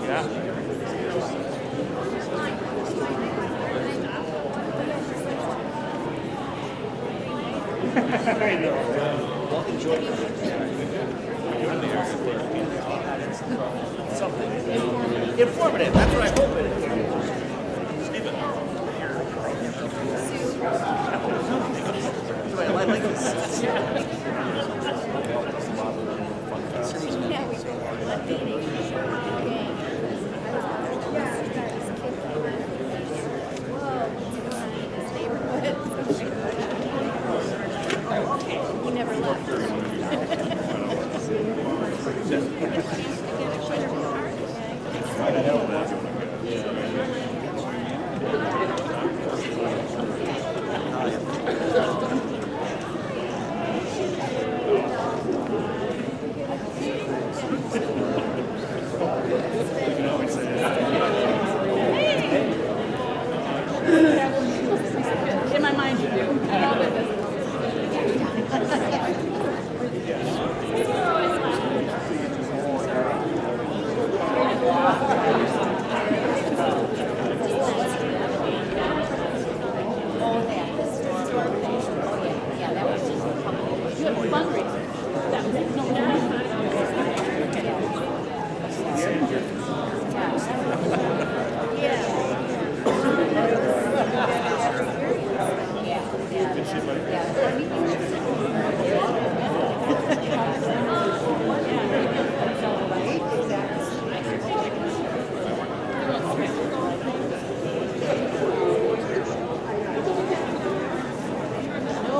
I know. Well, enjoy it. Something informative. That's what I hope it is. I like this. He never left. In my mind, you do.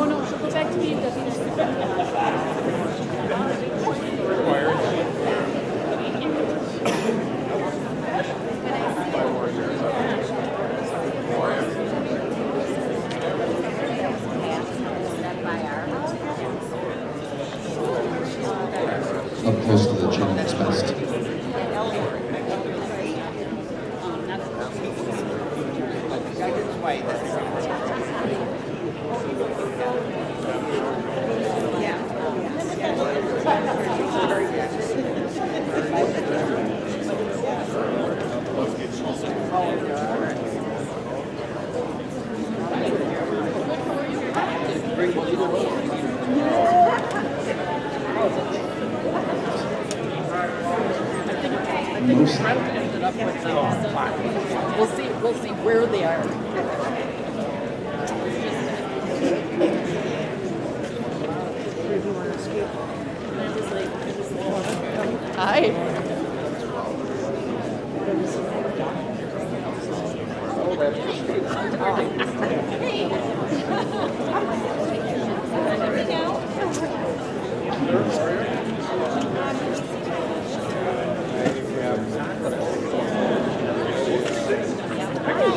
No, she'll go back to me. Up close to the Genrich best. Most ended up with we'll see where they are. Hi.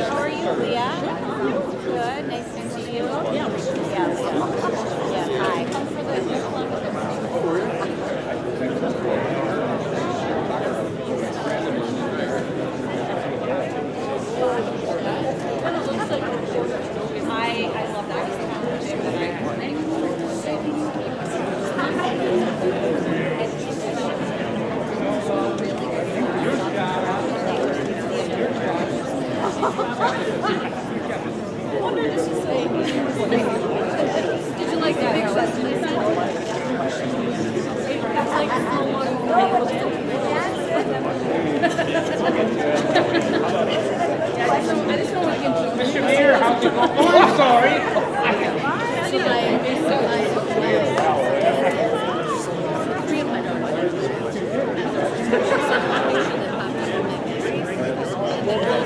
How are you, Leah? Good. Nice to see you. Yeah. Hi. Come for the I love that. Did you like the big sets? That's like the small one. I just don't want to get into Mr. Mayor, how's it going? Oh, I'm sorry.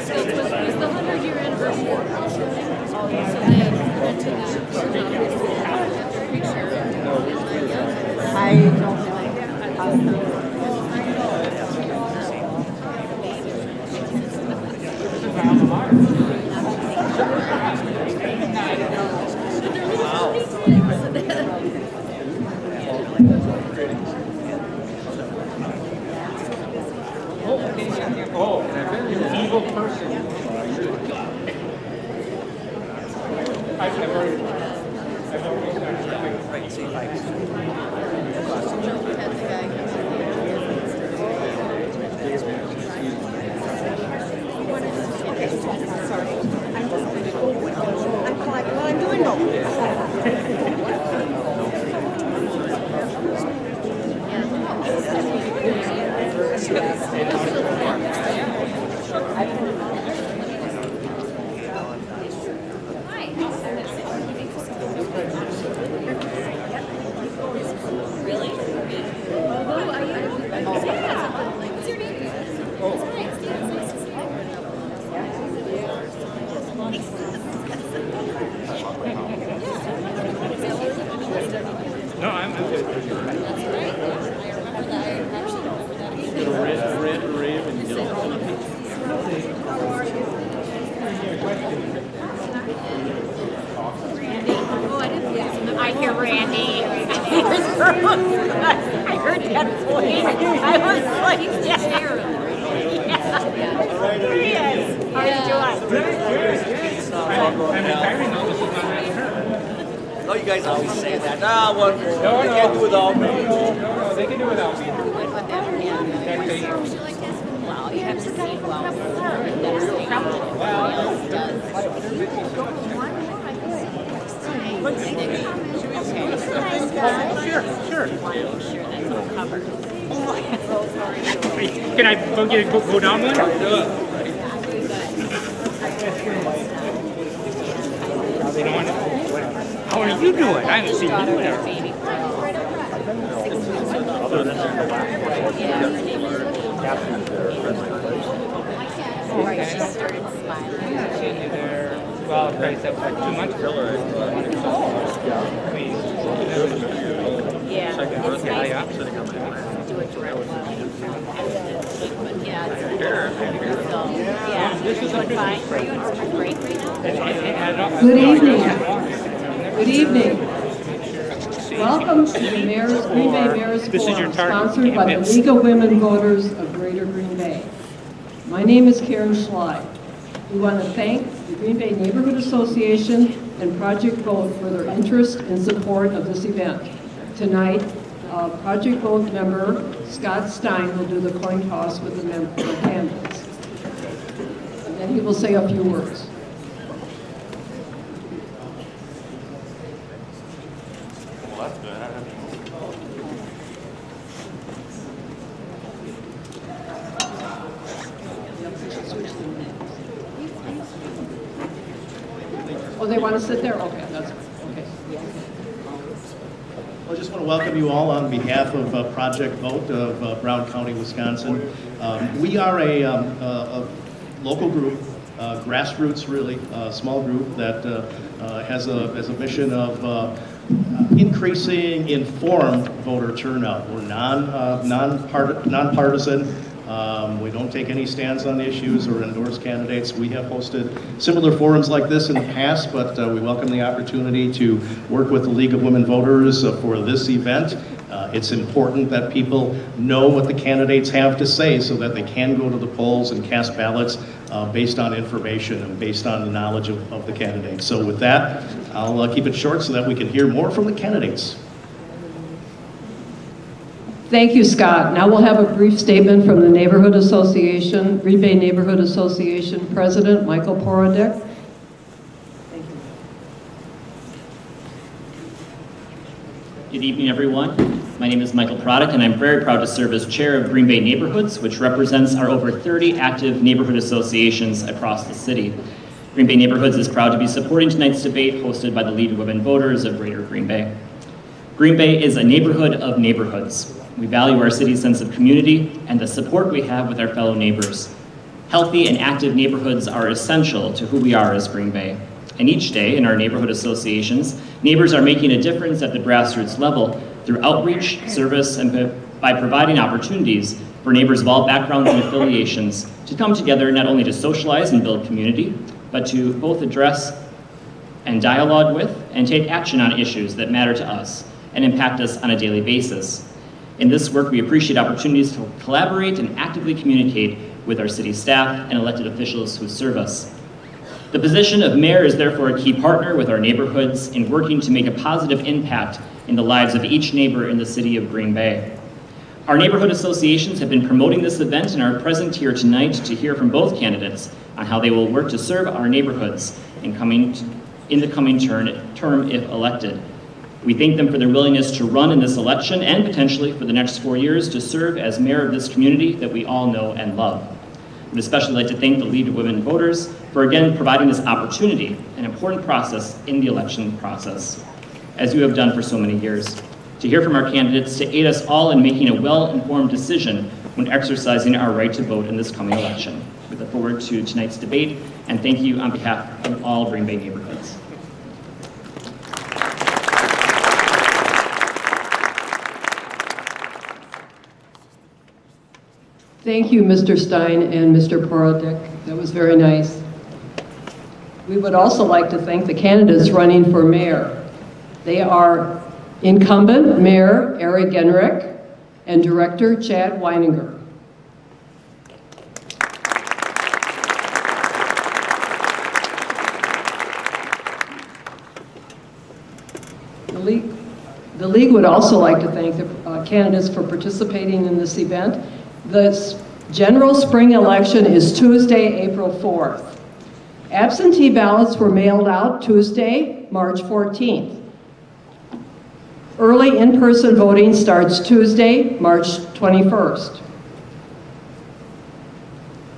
It was the 100-year anniversary. So they went to that picture. I don't know. Oh, evil person. I've already Had the guy come in. No, I'm good. Red and yellow. I hear Randy. I heard that voice. I was like, yeah. Here he is. How are you doing? I'm retiring now. This is not really her. Oh, you guys always say that. Ah, one more. No, They no. can't do without me. No, they can do without me. Well, you have to see who else Sure. I'm sure that's all covered. Can I go down one? They don't want to. How are you doing? I haven't seen you there. Right, she started smiling. Seen you there. Well, Christ, that was like 2 months ago. Yeah, it's nice Yeah. to do it directly. But yeah, it's so, yeah. This is Doing fine. Are you on spring break right now? Good evening. Good evening. Welcome to the Green Bay Mayor's This is your Forum, target. sponsored by the Can't miss. League of Women Voters of Greater Green Bay. My name is Karen Schley. We want to thank the Green Bay Neighborhood Association and Project Vote for their interest and support of this event. Tonight, Project Vote member Scott Stein will do the coin toss with the candidates. And then he will say a few words. Oh, they want to sit there? Okay, that's okay. I just want to welcome you all on behalf of Project Vote of Brown County, Wisconsin. We are a local group, grassroots really, small group that has a mission of increasing informed voter turnout. We're nonpartisan. We don't take any stands on issues or endorse candidates. We have hosted similar forums like this in the past, but we welcome the opportunity to work with the League of Women Voters for this event. It's important that people know what the candidates have to say so that they can go to the polls and cast ballots based on information and based on the knowledge of the candidates. So with that, I'll keep it short so that we can hear more from the candidates. Thank you, Scott. Now we'll have a brief statement from the Neighborhood Association, Green Bay Neighborhood Association President Michael Porodek. Thank you. Good evening, everyone. My name is Michael Porodek, and I'm very proud to serve as chair of Green Bay Neighborhoods, which represents our over 30 active neighborhood associations across the city. Green Bay Neighborhoods is proud to be supporting tonight's debate hosted by the League of Women Voters of Greater Green Bay. Green Bay is a neighborhood of neighborhoods. We value our city's sense of community and the support we have with our fellow neighbors. Healthy and active neighborhoods are essential to who we are as Green Bay. And each day in our neighborhood associations, neighbors are making a difference at the grassroots level through outreach, service, and by providing opportunities for neighbors of all backgrounds and affiliations to come together not only to socialize and build community, but to both address and dialogue with and take action on issues that matter to us and impact us on a daily basis. In this work, we appreciate opportunities to collaborate and actively communicate with our city staff and elected officials who serve us. The position of mayor is therefore a key partner with our neighborhoods in working to make a positive impact in the lives of each neighbor in the city of Green Bay. Our neighborhood associations have been promoting this event and are present here tonight to hear from both candidates on how they will work to serve our neighborhoods in the coming term if elected. We thank them for their willingness to run in this election and potentially for the next 4 years to serve as mayor of this community that we all know and love. We'd especially like to thank the League of Women Voters for again providing this opportunity, an important process in the election process, as you have done for so many years, to hear from our candidates, to aid us all in making a well-informed decision when exercising our right to vote in this coming election. We look forward to tonight's debate, and thank you on behalf of all Green Bay neighborhoods. Thank you, Mr. Stein and Mr. Porodic. That was very nice. We would also like to thank the candidates running for mayor. They are incumbent Mayor Eric Genrich and Director Chad Weininger. The League would also like to thank the candidates for participating in this event. The general spring election is Tuesday, April 4th. Absentee ballots were mailed out Tuesday, March 14th. Early in-person voting starts Tuesday, March 21st.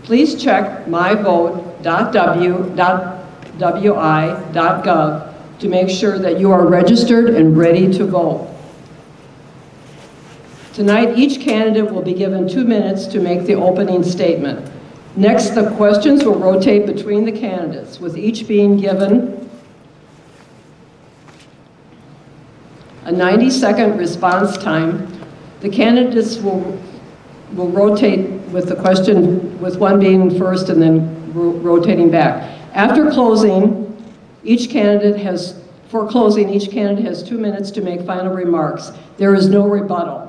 Please check myvote.wi.gov to make sure that you are registered and ready to vote. Tonight, each candidate will be given 2 minutes to make the opening statement. Next, the questions will rotate between the candidates, with each being given a 90-second response time. The candidates will rotate with the question, with one being first and then rotating back. After closing, each candidate has 2 minutes to make final remarks. There is no rebuttal.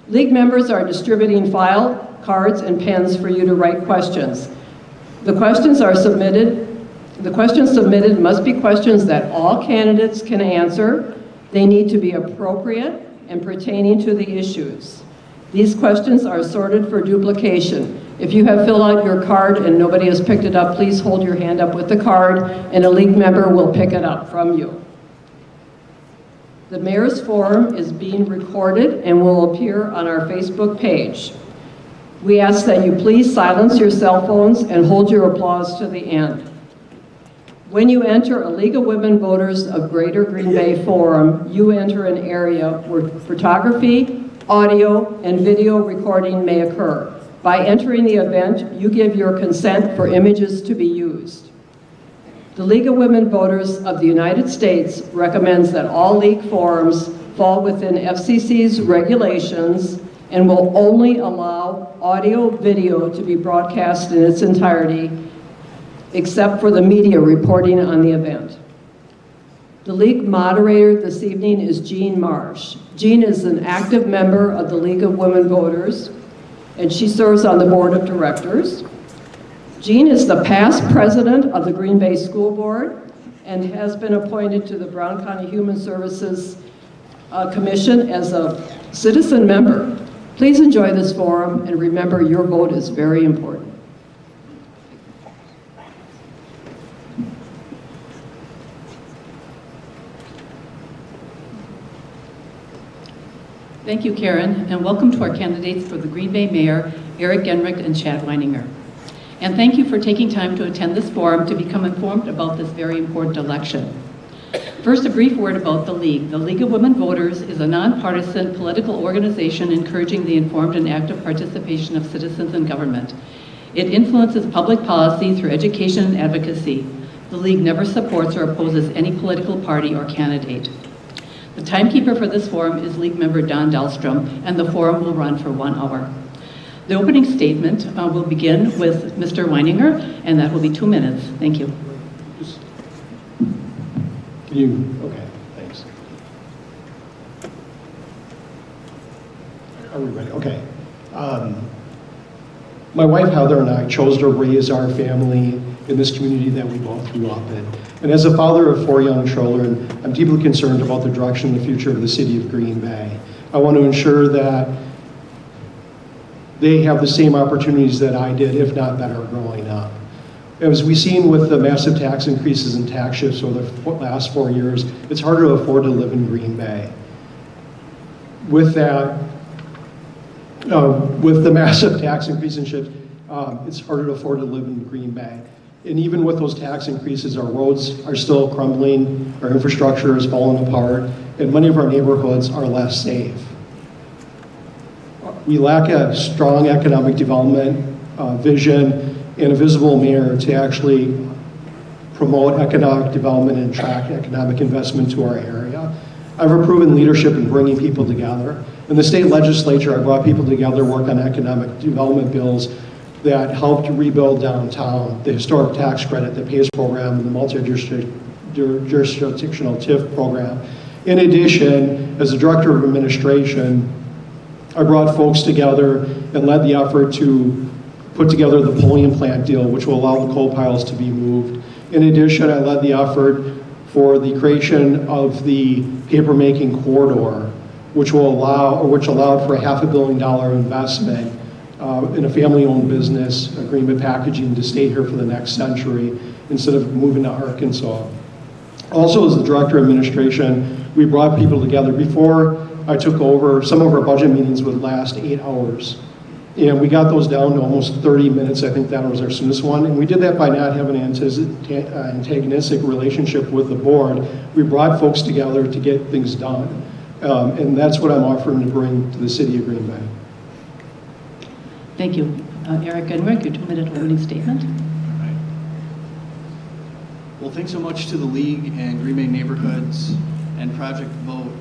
League members are distributing file cards and pens for you to write questions. The questions submitted must be questions that all candidates can answer. They need to be appropriate and pertaining to the issues. These questions are sorted for duplication. If you have filled out your card and nobody has picked it up, please hold your hand up with the card and a League member will pick it up from you. The Mayor's Forum is being recorded and will appear on our Facebook page. We ask that you please silence your cell phones and hold your applause to the end. When you enter a League of Women Voters of Greater Green Bay Forum, you enter an area where photography, audio, and video recording may occur. By entering the event, you give your consent for images to be used. The League of Women Voters of the United States recommends that all League forums fall within FCC's regulations and will only allow audio-video to be broadcast in its entirety, except for the media reporting on the event. The League moderator this evening is Jean Marsh. Jean is an active member of the League of Women Voters, and she serves on the board of directors. Jean is the past president of the Green Bay School Board and has been appointed to the Brown County Human Services Commission as a citizen member. Please enjoy this forum and remember your vote is very important. Thank you, Karen, and welcome to our candidates for the Green Bay Mayor, Eric Genrich and Chad Weininger. And thank you for taking time to attend this forum to become informed about this very important election. First, a brief word about the League. The League of Women Voters is a nonpartisan political organization encouraging the informed and active participation of citizens in government. It influences public policy through education and advocacy. The League never supports or opposes any political party or candidate. The timekeeper for this forum is League member Don Dahlstrom, and the forum will run for 1 hour. The opening statement will begin with Mr. Weininger, and that will be 2 minutes. Thank you. Okay, thanks. Are we ready? Okay. My wife Heather and I chose to raise our family in this community that we both grew up in. And as a father of 4 young children, I'm deeply concerned about the direction and the future of the city of Green Bay. I want to ensure that they have the same opportunities that I did, if not better, growing up. As we've seen with the massive tax increases and tax shifts over the last 4 years, it's harder to afford to live in Green Bay. With that, with the massive tax increase and shift, it's harder to afford to live in Green Bay. And even with those tax increases, our roads are still crumbling, our infrastructure is falling apart, and many of our neighborhoods are less safe. We lack a strong economic development vision and a visible mayor to actually promote economic development and attract economic investment to our area. I have a proven leadership in bringing people together. In the state legislature, I brought people together, work on economic development bills that helped rebuild downtown, the historic tax credit, the PACE program, and the multi-jurisdictional TIF program. In addition, as the director of administration, I brought folks together and led the effort to put together the polling plant deal, which will allow the coal piles to be moved. In addition, I led the effort for the creation of the paper-making corridor, which allowed for a $500 million investment in a family-owned business, Agreement Packaging, to stay here for the next century instead of moving to Arkansas. Also, as the director of administration, we brought people together. Before I took over, some of our budget meetings would last 8 hours. And we got those down to almost 30 minutes. I think that was our soonest one. And we did that by not having an antagonistic relationship with the board. We brought folks together to get things done. And that's what I'm offering to bring to the city of Green Bay. Thank you. Eric Genrich, your 2-minute opening statement. All right. Well, thanks so much to the League and Green Bay Neighborhoods and Project Vote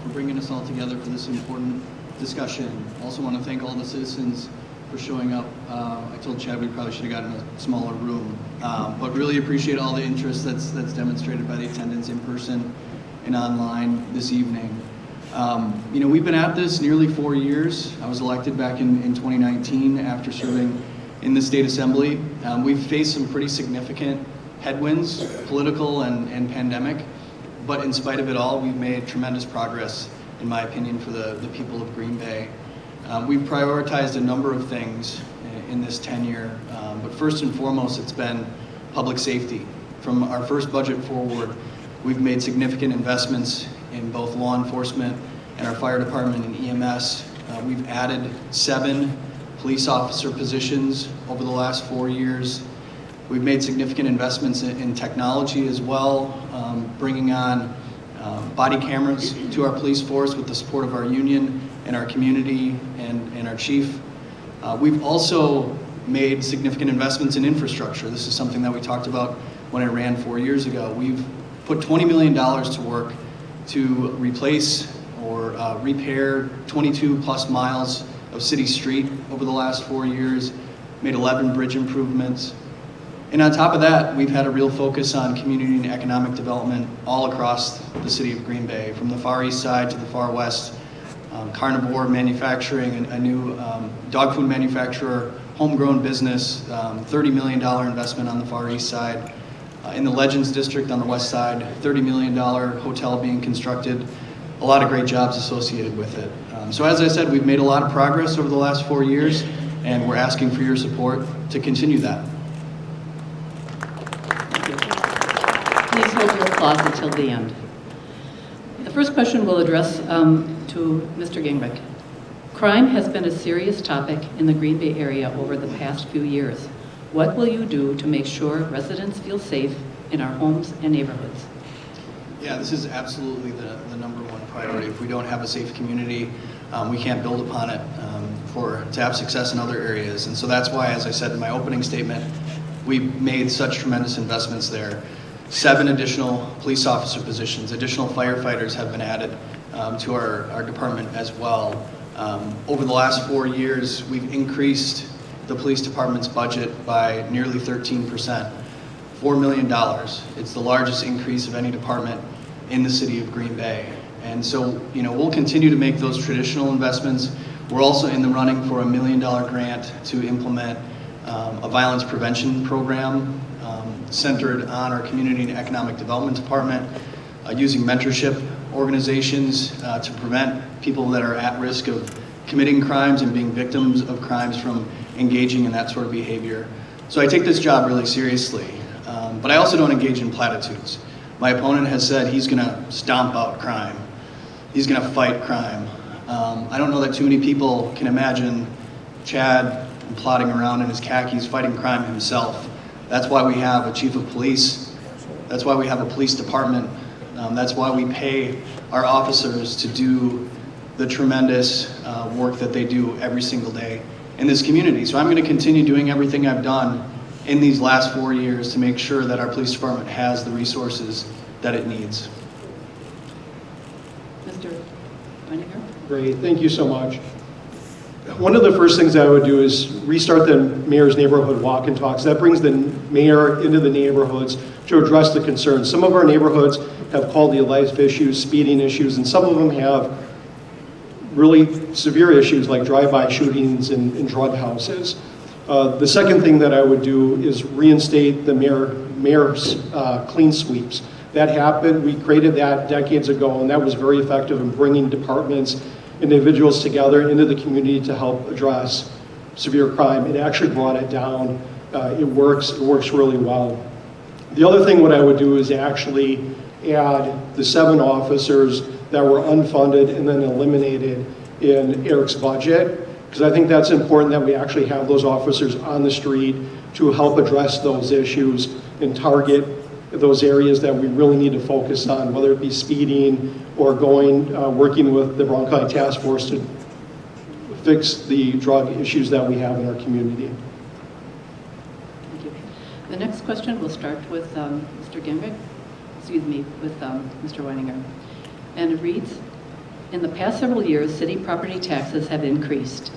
for bringing us all together for this important discussion. Also want to thank all the citizens for showing up. I told Chad we probably should have gotten a smaller room, but really appreciate all the interest that's demonstrated by the attendance in person and online this evening. You know, we've been at this nearly 4 years. I was elected back in 2019 after serving in the state assembly. We've faced some pretty significant headwinds, political and pandemic, but in spite of it all, we've made tremendous progress, in my opinion, for the people of Green Bay. We've prioritized a number of things in this tenure, but first and foremost, it's been public safety. From our first budget forward, we've made significant investments in both law enforcement and our fire department and EMS. We've added 7 police officer positions over the last 4 years. We've made significant investments in technology as well, bringing on body cameras to our police force with the support of our union and our community and our chief. We've also made significant investments in infrastructure. This is something that we talked about when I ran 4 years ago. We've put $20 million to work to replace or repair 22 plus miles of city street over the last 4 years, made 11 bridge improvements. And on top of that, we've had a real focus on community and economic development all across the city of Green Bay, from the far east side to the far west. Carnivore manufacturing, a new dog food manufacturer, homegrown business, $30 million investment on the far east side. In the Legends District on the west side, $30 million hotel being constructed. A lot of great jobs associated with it. So as I said, we've made a lot of progress over the last 4 years, and we're asking for your support to continue that. Please hold your applause until the end. The first question we'll address to Mr. Genrich. Crime has been a serious topic in the Green Bay area over the past few years. What will you do to make sure residents feel safe in our homes and neighborhoods? Yeah, this is absolutely the number one priority. If we don't have a safe community, we can't build upon it to have success in other areas. And so that's why, as I said in my opening statement, we've made such tremendous investments there. 7 additional police officer positions, additional firefighters have been added to our department as well. Over the last 4 years, we've increased the police department's budget by nearly 13%, $4 million. It's the largest increase of any department in the city of Green Bay. And so, you know, we'll continue to make those traditional investments. We're also in the running for a $1 million grant to implement a violence prevention program centered on our community and economic development department, using mentorship organizations to prevent people that are at risk of committing crimes and being victims of crimes from engaging in that sort of behavior. So I take this job really seriously, but I also don't engage in platitudes. My opponent has said he's going to stomp out crime. He's going to fight crime. I don't know that too many people can imagine Chad plodding around in his khakis fighting crime himself. That's why we have a chief of police. That's why we have a police department. That's why we pay our officers to do the tremendous work that they do every single day in this community. So I'm going to continue doing everything I've done in these last 4 years to make sure that our police department has the resources that it needs. Mr. Weininger? Great, thank you so much. One of the first things I would do is restart the mayor's neighborhood walk and talks. That brings the mayor into the neighborhoods to address the concerns. Some of our neighborhoods have quality of life issues, speeding issues, and some of them have really severe issues like drive-by shootings and drug houses. The second thing that I would do is reinstate the mayor's clean sweeps. That happened, we created that decades ago, and that was very effective in bringing departments, individuals together into the community to help address severe crime. It actually brought it down. It works really well. The other thing what I would do is actually add the 7 officers that were unfunded and then eliminated in Eric's budget, because I think that's important that we actually have those officers on the street to help address those issues and target those areas that we really need to focus on, whether it be speeding or working with the Brown County Task Force to fix the drug issues that we have in our community. Thank you. The next question will start with Mr. Genrich, with Mr. Weininger. And it reads, in the past several years, city property taxes have increased.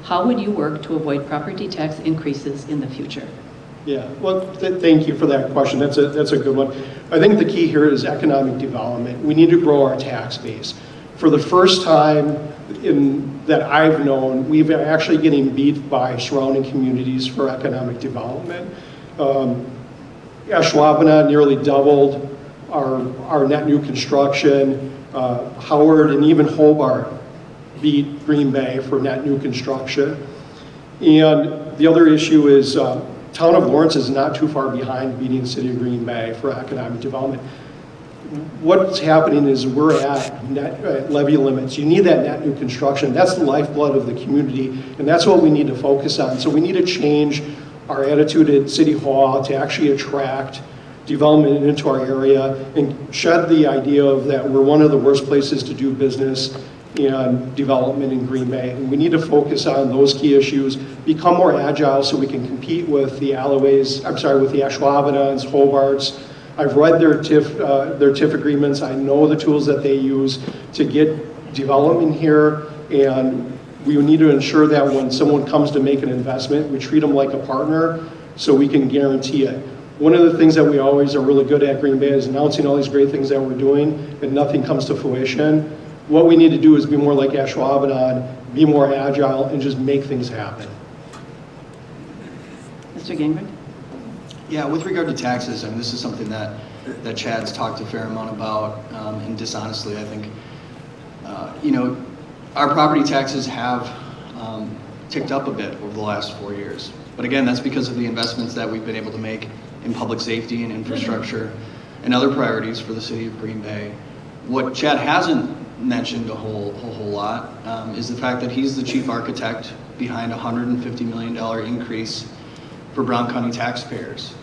How would you work to avoid property tax increases in the future? Yeah, well, thank you for that question. That's a good one. I think the key here is economic development. We need to grow our tax base. For the first time that I've known, we've actually getting beat by surrounding communities for economic development. Ashwaubenon nearly doubled our net new construction. Howard and even Hobart beat Green Bay for net new construction. And the other issue is Town of Lawrence is not too far behind beating the city of Green Bay for economic development. What's happening is we're at levy limits. You need that net new construction. That's the lifeblood of the community, and that's what we need to focus on. So we need to change our attitude at City Hall to actually attract development into our area and shed the idea of that we're one of the worst places to do business and development in Green Bay. And we need to focus on those key issues, become more agile so we can compete with the with the Ashwaubenons, Hobarts. I've read their TIF agreements. I know the tools that they use to get development here, and we need to ensure that when someone comes to make an investment, we treat them like a partner so we can guarantee it. One of the things that we always are really good at Green Bay is announcing all these great things that we're doing and nothing comes to fruition. What we need to do is be more like Ashwaubenon, be more agile, and just make things happen. Mr. Genrich? Yeah, with regard to taxes, I mean, this is something that Chad's talked a fair amount about, and dishonestly, I think, our property taxes have ticked up a bit over the last 4 years. But again, that's because of the investments that we've been able to make in public safety and infrastructure and other priorities for the city of Green Bay. What Chad hasn't mentioned a whole lot is the fact that he's the chief architect behind a $150 million increase for Brown County taxpayers.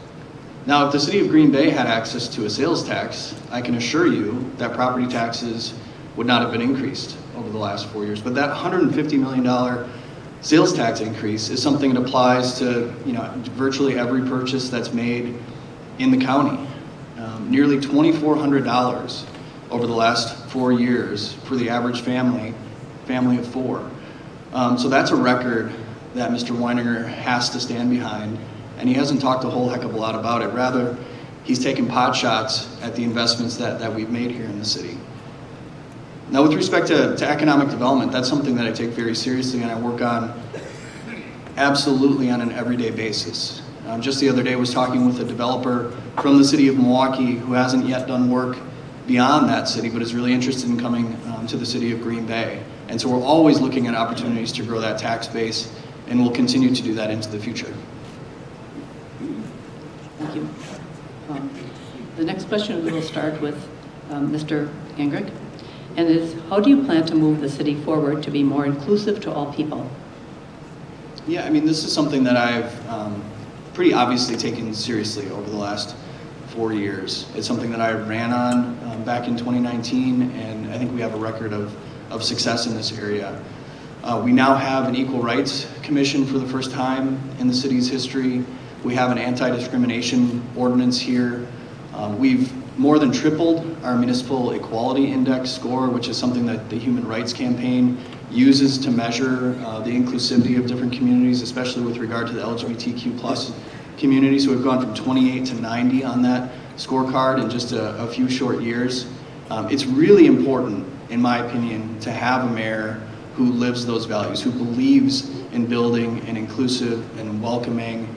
Now, if the city of Green Bay had access to a sales tax, I can assure you that property taxes would not have been increased over the last 4 years. But that $150 million sales tax increase is something that applies to virtually every purchase that's made in the county. Nearly $2,400 over the last 4 years for the average family of 4. So that's a record that Mr. Weininger has to stand behind, and he hasn't talked a whole heck of a lot about it. Rather, he's taken pot shots at the investments that we've made here in the city. Now, with respect to economic development, that's something that I take very seriously and I work on absolutely on an everyday basis. Just the other day I was talking with a developer from the city of Milwaukee who hasn't yet done work beyond that city, but is really interested in coming to the city of Green Bay. And so we're always looking at opportunities to grow that tax base, and we'll continue to do that into the future. Thank you. The next question we will start with Mr. Genrich, and is, how do you plan to move the city forward to be more inclusive to all people? Yeah, I mean, this is something that I've pretty obviously taken seriously over the last 4 years. It's something that I ran on back in 2019, and I think we have a record of success in this area. We now have an Equal Rights Commission for the first time in the city's history. We have an anti-discrimination ordinance here. We've more than tripled our municipal equality index score, which is something that the Human Rights Campaign uses to measure the inclusivity of different communities, especially with regard to the LGBTQ plus community. So we've gone from 28 to 90 on that scorecard in just a few short years. It's really important, in my opinion, to have a mayor who lives those values, who believes in building an inclusive and welcoming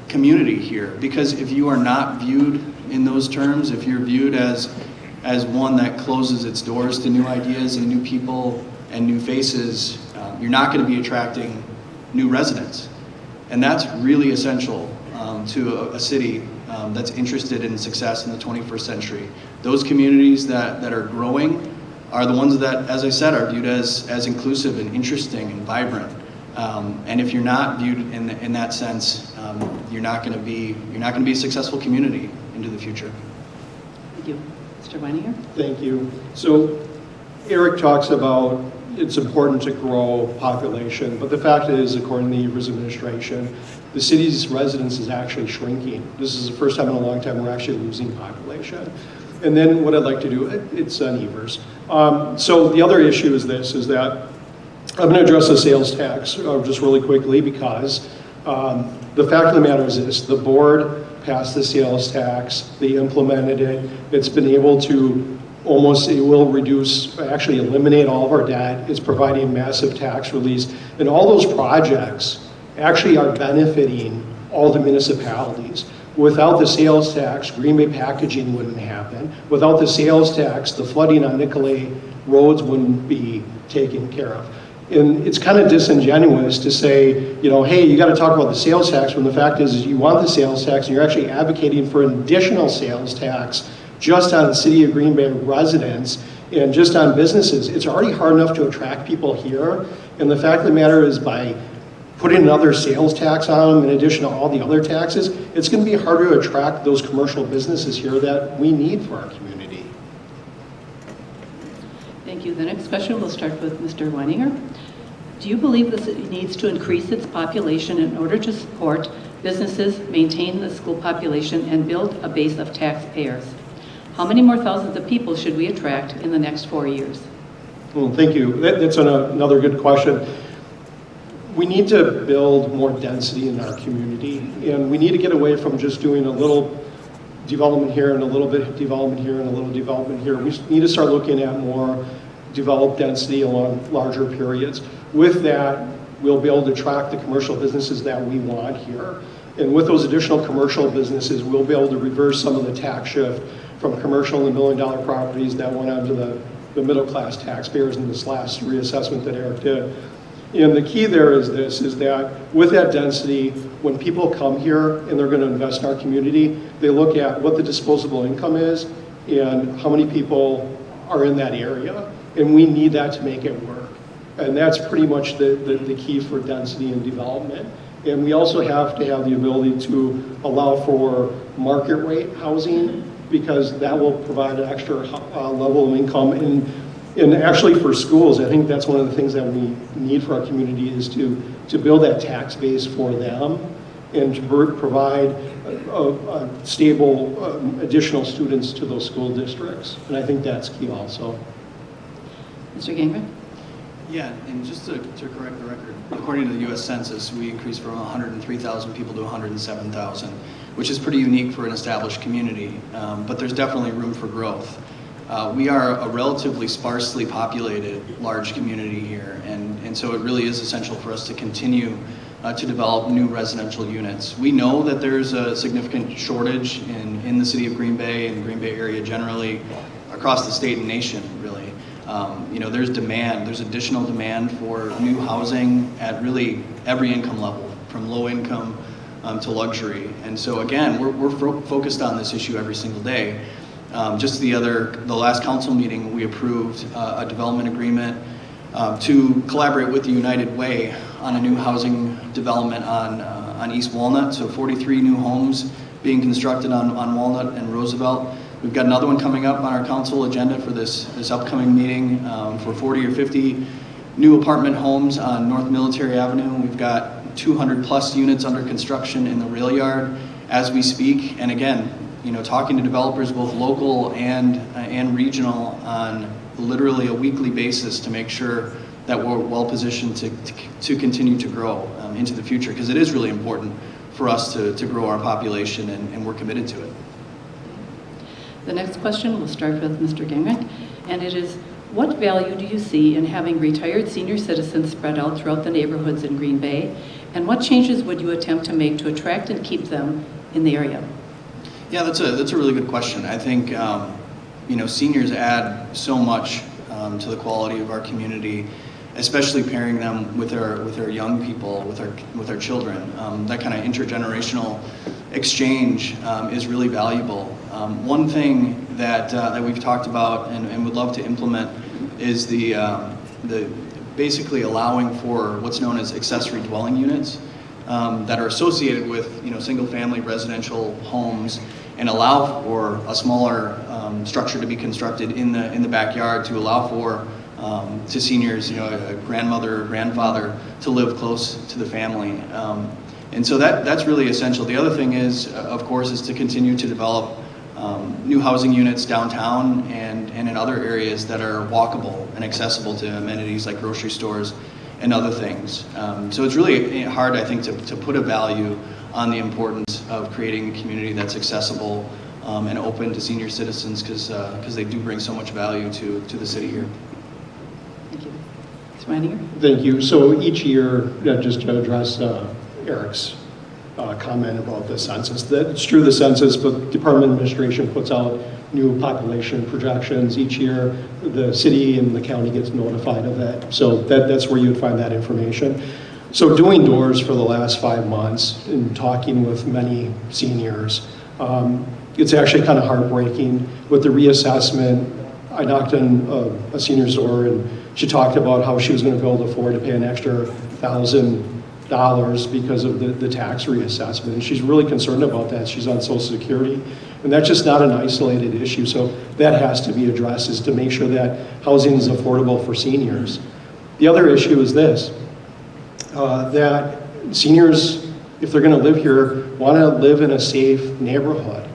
community here. Because if you are not viewed in those terms, if you're viewed as one that closes its doors to new ideas and new people and new faces, you're not going to be attracting new residents. And that's really essential to a city that's interested in success in the 21st century. Those communities that are growing are the ones that, as I said, are viewed as inclusive and interesting and vibrant. And if you're not viewed in that sense, you're not going to be a successful community into the future. Thank you. Mr. Weininger? Thank you. So Eric talks about it's important to grow population, but the fact is, according to the Evers administration, the city's residents is actually shrinking. This is the first time in a long time we're actually losing population. And then what I'd like to do, it's on Evers. So the other issue is this, is that I'm going to address the sales tax just really quickly, because the fact of the matter is this: the board passed the sales tax, they implemented it, it's been able to it will reduce, actually eliminate all of our debt, it's providing massive tax release, and all those projects actually are benefiting all the municipalities. Without the sales tax, Green Bay packaging wouldn't happen. Without the sales tax, the flooding on Nicolay roads wouldn't be taken care of. And it's kind of disingenuous to say, you know, hey, you got to talk about the sales tax, when the fact is you want the sales tax and you're actually advocating for an additional sales tax just on the city of Green Bay residents and just on businesses. It's already hard enough to attract people here. And the fact of the matter is, by putting another sales tax on them in addition to all the other taxes, it's going to be harder to attract those commercial businesses here that we need for our community. Thank you. The next question will start with Mr. Weininger. Do you believe the city needs to increase its population in order to support businesses, maintain the school population, and build a base of taxpayers? How many more thousands of people should we attract in the next 4 years? Well, thank you. That's another good question. We need to build more density in our community, and we need to get away from just doing a little development here and a little bit of development here and a little development here. We need to start looking at more developed density along larger periods. With that, we'll be able to attract the commercial businesses that we want here. And with those additional commercial businesses, we'll be able to reverse some of the tax shift from commercial and million-dollar properties that went on to the middle-class taxpayers in this last reassessment that Eric did. And the key there is this, is that with that density, when people come here and they're going to invest in our community, they look at what the disposable income is and how many people are in that area. And we need that to make it work. And that's pretty much the key for density and development. And we also have to have the ability to allow for market rate housing, because that will provide an extra level of income. And actually for schools, I think that's one of the things that we need for our community, is to build that tax base for them and to provide a stable additional students to those school districts. And I think that's key also. Mr. Genrich? Yeah, and just to correct the record, according to the U.S. Census, we increased from 103,000 people to 107,000, which is pretty unique for an established community, but there's definitely room for growth. We are a relatively sparsely populated large community here, and so it really is essential for us to continue to develop new residential units. We know that there's a significant shortage in the city of Green Bay and Green Bay area generally, across the state and nation, really. There's demand, there's additional demand for new housing at really every income level, from low income to luxury. And so again, we're focused on this issue every single day. Just the last council meeting, we approved a development agreement to collaborate with the United Way on a new housing development on East Walnut. So 43 new homes being constructed on Walnut and Roosevelt. We've got another one coming up on our council agenda for this upcoming meeting for 40 or 50 new apartment homes on North Military Avenue. We've got 200 plus units under construction in the rail yard as we speak. And again, talking to developers both local and regional on literally a weekly basis to make sure that we're well positioned to continue to grow into the future, because it is really important for us to grow our population, and we're committed to it. The next question will start with Mr. Genrich, and it is, what value do you see in having retired senior citizens spread out throughout the neighborhoods in Green Bay, and what changes would you attempt to make to attract and keep them in the area? Yeah, that's a really good question. I think seniors add so much to the quality of our community, especially pairing them with our young people, with our children. That kind of intergenerational exchange is really valuable. One thing that we've talked about and would love to implement is the basically allowing for what's known as accessory dwelling units that are associated with single-family residential homes, and allow for a smaller structure to be constructed in the backyard to allow for to seniors, a grandmother or grandfather, to live close to the family. And so that's really essential. The other thing is, of course, is to continue to develop new housing units downtown and in other areas that are walkable and accessible to amenities like grocery stores and other things. So it's really hard, I think, to put a value on the importance of creating a community that's accessible and open to senior citizens, because they do bring so much value to the city here. Thank you. Mr. Weininger? Thank you. So each year, just to address Eric's comment about the census, that it's true, the census, but Department of Administration puts out new population projections each year. The city and the county gets notified of that. So that's where you would find that information. So doing doors for the last 5 months and talking with many seniors, it's actually kind of heartbreaking. With the reassessment, I knocked on a senior's door, and she talked about how she was going to be able to afford to pay an extra $1,000 because of the tax reassessment. And she's really concerned about that. She's on Social Security, and that's just not an isolated issue. So that has to be addressed, is to make sure that housing is affordable for seniors. The other issue is this, that seniors, if they're going to live here, want to live in a safe neighborhood.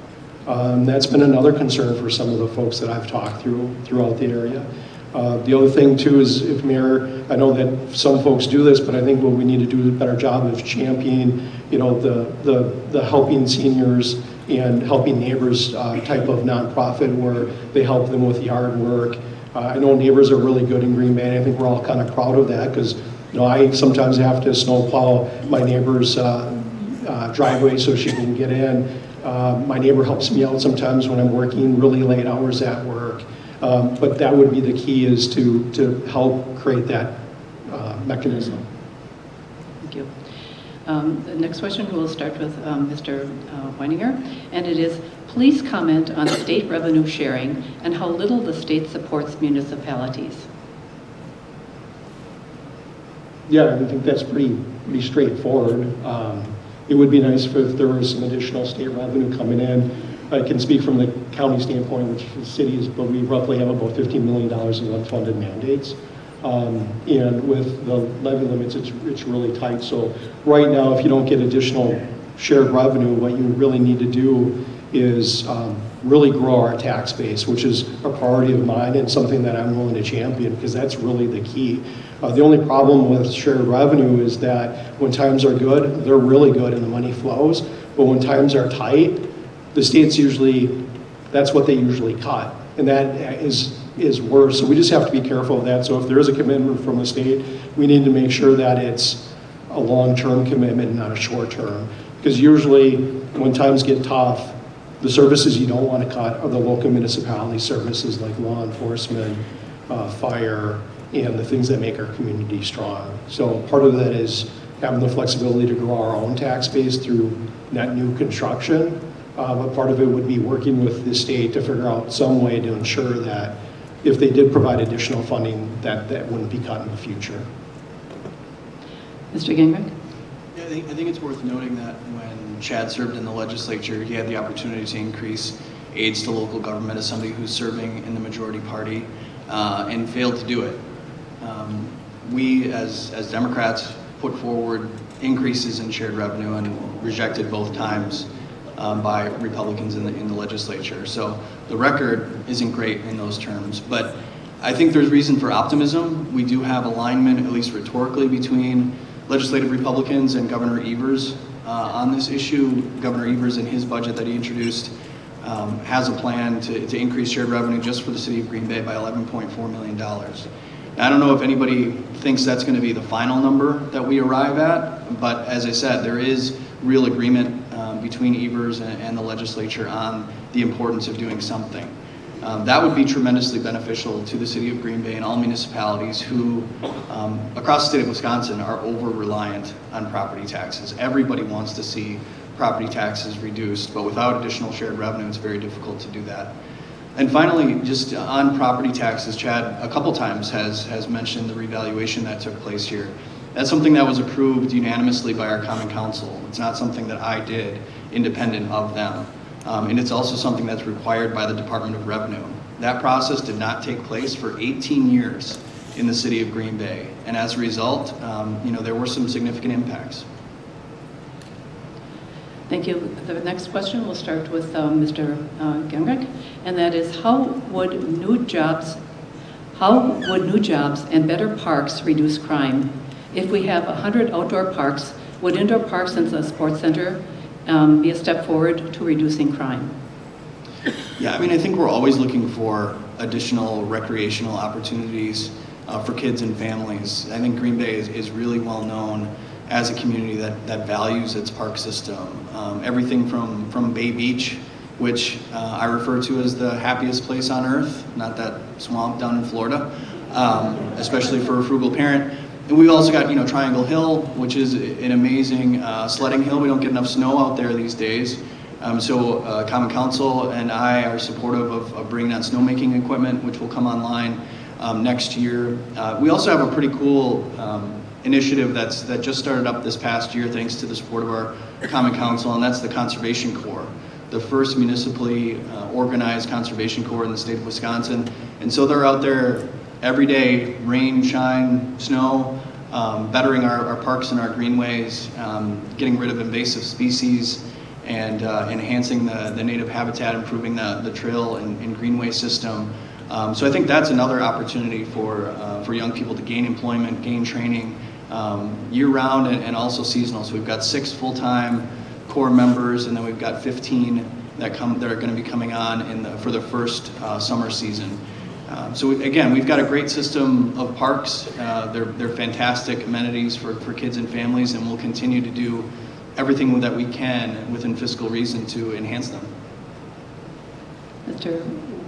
That's been another concern for some of the folks that I've talked throughout the area. The other thing too is, if Mayor, I know that some folks do this, but I think what we need to do a better job of championing, the helping seniors and helping neighbors type of nonprofit where they help them with yard work. I know neighbors are really good in Green Bay, and I think we're all kind of proud of that, because I sometimes have to snowplow my neighbor's driveway so she can get in. My neighbor helps me out sometimes when I'm working really late hours at work. But that would be the key, is to help create that mechanism. Thank you. The next question will start with Mr. Weininger, and it is, please comment on state revenue sharing and how little the state supports municipalities. Yeah, I think that's pretty straightforward. It would be nice if there was some additional state revenue coming in. I can speak from the county standpoint, which the city is, but we roughly have about $15 million in unfunded mandates. And with the levy limits, it's really tight. So right now, if you don't get additional shared revenue, what you really need to do is really grow our tax base, which is a priority of mine and something that I'm willing to champion, because that's really the key. The only problem with shared revenue is that when times are good, they're really good and the money flows. But when times are tight, the states that's what they usually cut. And that is worse. So we just have to be careful of that. So if there is a commitment from the state, we need to make sure that it's a long-term commitment, not a short-term. Because usually when times get tough, the services you don't want to cut are the local municipality services like law enforcement, fire, and the things that make our community strong. So part of that is having the flexibility to grow our own tax base through net new construction. But part of it would be working with the state to figure out some way to ensure that if they did provide additional funding, that wouldn't be cut in the future. Mr. Genrich? Yeah, I think it's worth noting that when Chad served in the legislature, he had the opportunity to increase aids to local government as somebody who's serving in the majority party and failed to do it. We, as Democrats, put forward increases in shared revenue and rejected both times by Republicans in the legislature. So the record isn't great in those terms, but I think there's reason for optimism. We do have alignment, at least rhetorically, between legislative Republicans and Governor Evers on this issue. Governor Evers, in his budget that he introduced, has a plan to increase shared revenue just for the city of Green Bay by $11.4 million. Now, I don't know if anybody thinks that's going to be the final number that we arrive at, but as I said, there is real agreement between Evers and the legislature on the importance of doing something. That would be tremendously beneficial to the city of Green Bay and all municipalities who, across the state of Wisconsin, are over-reliant on property taxes. Everybody wants to see property taxes reduced, but without additional shared revenue, it's very difficult to do that. And finally, just on property taxes, Chad a couple times has mentioned the revaluation that took place here. That's something that was approved unanimously by our Common Council. It's not something that I did independent of them. And it's also something that's required by the Department of Revenue. That process did not take place for 18 years in the city of Green Bay. And as a result, there were some significant impacts. Thank you. The next question will start with Mr. Genrich, and that is, how would new jobs and better parks reduce crime? If we have 100 outdoor parks, would indoor parks and the sports center be a step forward to reducing crime? Yeah, I think we're always looking for additional recreational opportunities for kids and families. I think Green Bay is really well known as a community that values its park system. Everything from Bay Beach, which I refer to as the happiest place on earth, not that swamp down in Florida, especially for a frugal parent. And we've also got Triangle Hill, which is an amazing sledding hill. We don't get enough snow out there these days. So Common Council and I are supportive of bringing on snowmaking equipment, which will come online next year. We also have a pretty cool initiative that just started up this past year thanks to the support of our Common Council, and that's the Conservation Corps, the first municipally organized Conservation Corps in the state of Wisconsin. And so they're out there every day, rain, shine, snow, bettering our parks and our greenways, getting rid of invasive species, and enhancing the native habitat, improving the trail and greenway system. So I think that's another opportunity for young people to gain employment, gain training year-round and also seasonal. So we've got 6 full-time Corps members, and then we've got 15 that are going to be coming on for the first summer season. So again, we've got a great system of parks. They're fantastic amenities for kids and families, and we'll continue to do everything that we can within fiscal reason to enhance them. Mr.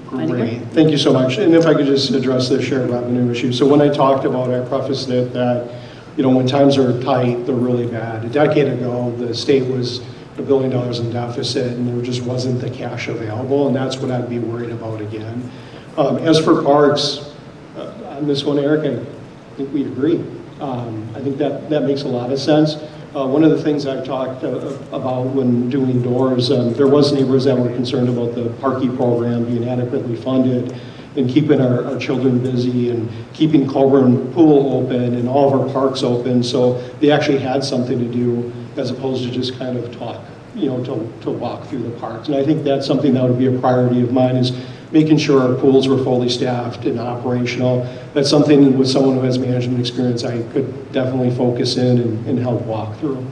Great, thank you so much. And if I could just address the shared revenue issue. So when I talked about, I prefaced it that, when times are tight, they're really bad. A decade ago, the state was $1 billion in deficit, and there just wasn't the cash available, and that's what I'd be worried about again. As for parks, on this one, Eric, I think we agree. I think that makes a lot of sense. One of the things I've talked about when doing doors, there was neighbors that were concerned about the Parky program being adequately funded and keeping our children busy and keeping Colburn Pool open and all of our parks open, so they actually had something to do as opposed to just kind of talk, to walk through the parks. And I think that's something that would be a priority of mine, is making sure our pools were fully staffed and operational. That's something with someone who has management experience I could definitely focus in and help walk through.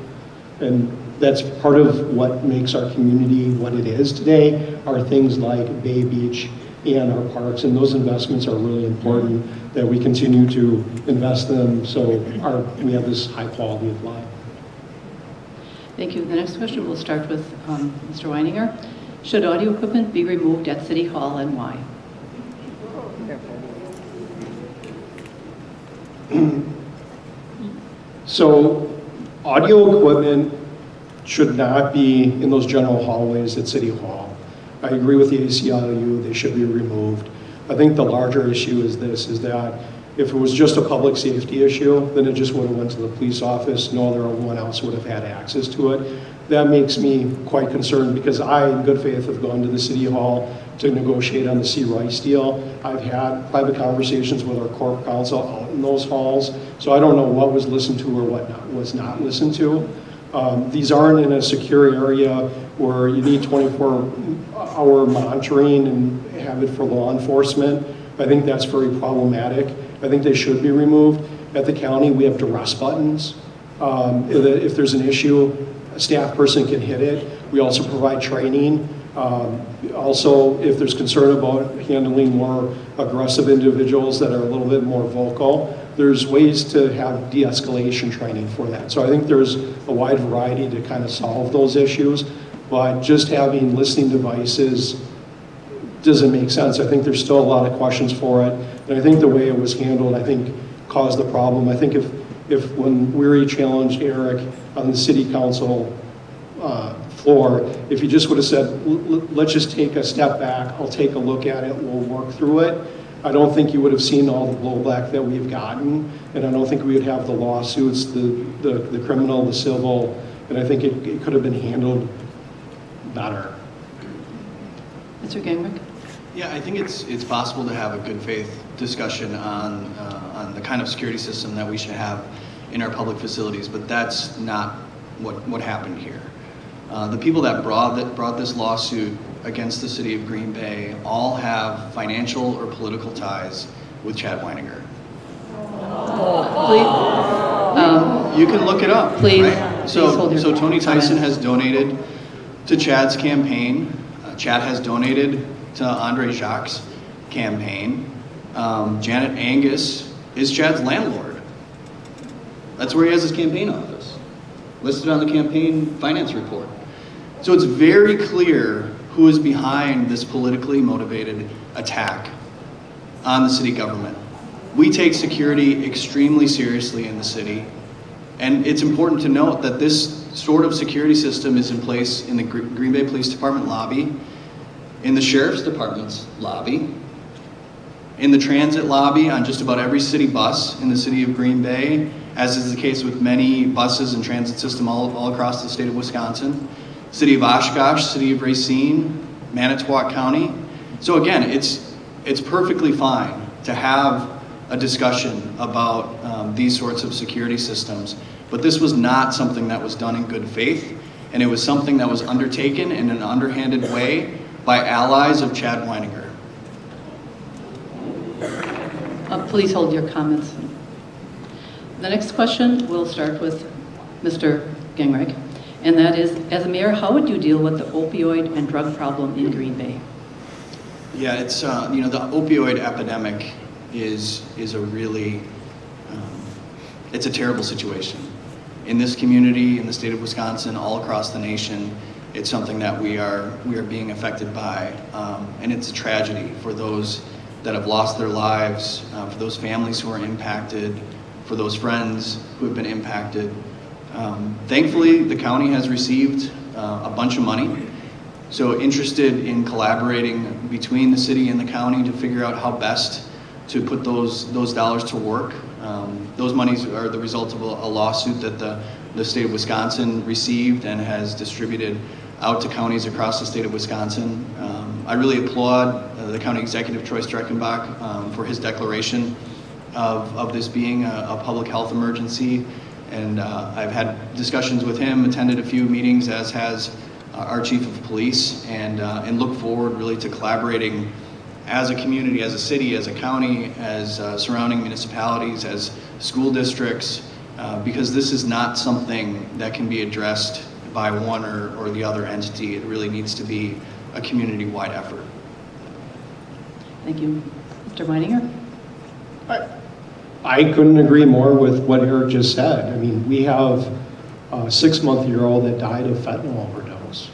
And that's part of what makes our community what it is today, are things like Bay Beach and our parks, and those investments are really important that we continue to invest in them so we have this high quality of life. Thank you. The next question will start with Mr. Weininger. Should audio equipment be removed at City Hall, and why? So Audio equipment should not be in those general hallways at City Hall. I agree with the ACLU, they should be removed. I think the larger issue is this, is that if it was just a public safety issue, then it just would have went to the police office, no other one else would have had access to it. That makes me quite concerned because I, in good faith, have gone to the City Hall to negotiate on the C. Rice deal. I've had private conversations with our corp counsel out in those halls, so I don't know what was listened to or what was not listened to. These aren't in a secure area where you need 24-hour monitoring and have it for law enforcement. I think that's very problematic. I think they should be removed. At the county, we have duress buttons. If there's an issue, a staff person can hit it. We also provide training. Also, if there's concern about handling more aggressive individuals that are a little bit more vocal, there's ways to have de-escalation training for that. So I think there's a wide variety to kind of solve those issues, but just having listening devices doesn't make sense. I think there's still a lot of questions for it, and I think the way it was handled, I think, caused the problem. I think if when Weary challenged Eric on the city council floor, if he just would have said, let's just take a step back, I'll take a look at it, we'll work through it, I don't think you would have seen all the blowback that we've gotten, and I don't think we would have the lawsuits, the criminal, the civil, and I think it could have been handled better. Mr. Genrich? Yeah, I think it's possible to have a good faith discussion on the kind of security system that we should have in our public facilities, but that's not what happened here. The people that brought this lawsuit against the city of Green Bay all have financial or political ties with Chad Weininger. You can look it up. Please. Right? Please hold your So Tony Tyson comment. has donated to Chad's campaign. Chad has donated to Andre Jacques' campaign. Janet Angus is Chad's landlord. That's where he has his campaign office, listed on the campaign finance report. So it's very clear who is behind this politically motivated attack on the city government. We take security extremely seriously in the city, and it's important to note that this sort of security system is in place in the Green Bay Police Department lobby, in the Sheriff's Department's lobby, in the transit lobby on just about every city bus in the city of Green Bay, as is the case with many buses and transit system all across the state of Wisconsin, city of Oshkosh, city of Racine, Manitowoc County. So again, it's perfectly fine to have a discussion about these sorts of security systems, but this was not something that was done in good faith, and it was something that was undertaken in an underhanded way by allies of Chad Weininger. Please hold your comments. The next question will start with Mr. Genrich, and that is, as a mayor, how would you deal with the opioid and drug problem in Green Bay? Yeah, it's the opioid epidemic is a really it's a terrible situation in this community, in the state of Wisconsin, all across the nation. It's something that we are being affected by, and it's a tragedy for those that have lost their lives, for those families who are impacted, for those friends who have been impacted. Thankfully, the county has received a bunch of money. So interested in collaborating between the city and the county to figure out how best to put those dollars to work. Those monies are the result of a lawsuit that the state of Wisconsin received and has distributed out to counties across the state of Wisconsin. I really applaud the county executive, Troy Streckenbach, for his declaration of this being a public health emergency. And I've had discussions with him, attended a few meetings, as has our chief of police, and look forward really to collaborating as a community, as a city, as a county, as surrounding municipalities, as school districts, because this is not something that can be addressed by one or the other entity. It really needs to be a community-wide effort. Thank you. Mr. Weininger? I couldn't agree more with what Eric just said. I mean, we have a 6-month-year-old that died of fentanyl overdose.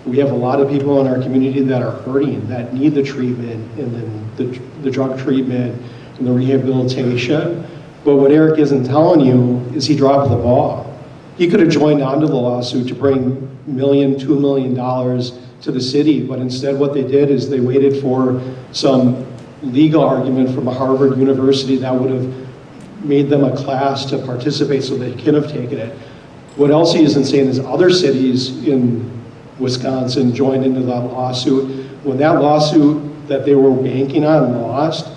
We have a lot of people in our community that are hurting, that need the treatment, and then the drug treatment and the rehabilitation. But what Eric isn't telling you is he dropped the ball. He could have joined onto the lawsuit to bring $1 million, $2 million to the city, but instead what they did is they waited for some legal argument from a Harvard University that would have made them a class to participate so they could have taken it. What Elsie isn't saying is other cities in Wisconsin joined into that lawsuit. When that lawsuit that they were banking on lost,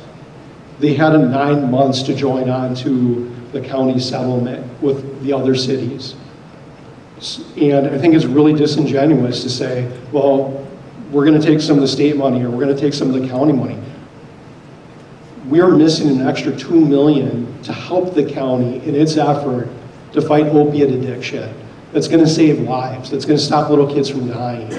they had 9 months to join on to the county settlement with the other cities. And I think it's really disingenuous to say, well, we're going to take some of the state money or we're going to take some of the county money. We are missing an extra $2 million to help the county in its effort to fight opiate addiction. That's going to save lives. That's going to stop little kids from dying.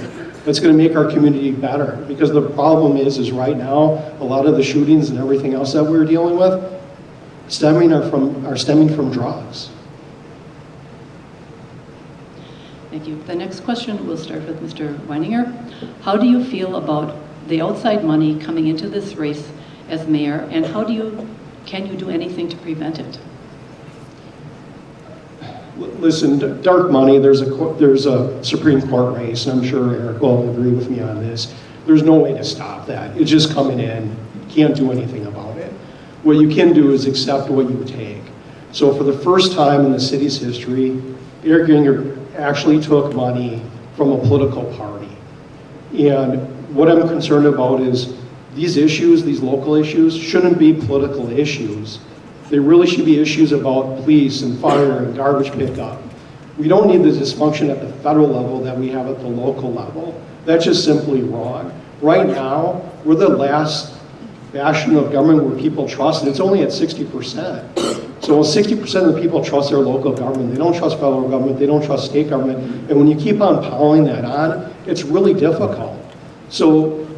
That's going to make our community better. Because the problem is right now, a lot of the shootings and everything else that we're dealing with are stemming from drugs. Thank you. The next question will start with Mr. Weininger. How do you feel about the outside money coming into this race as mayor, and can you do anything to prevent it? Listen, dark money, there's a Supreme Court race, and I'm sure Eric will agree with me on this. There's no way to stop that. It's just coming in. You can't do anything about it. What you can do is accept what you take. So for the first time in the city's history, Eric Genrich actually took money from a political party. And what I'm concerned about is these issues, these local issues, shouldn't be political issues. They really should be issues about police and fire and garbage pickup. We don't need the dysfunction at the federal level that we have at the local level. That's just simply wrong. Right now, we're the last bastion of government where people trust, and it's only at 60%. So 60% of the people trust their local government. They don't trust federal government. They don't trust state government. And when you keep on piling that on, it's really difficult. So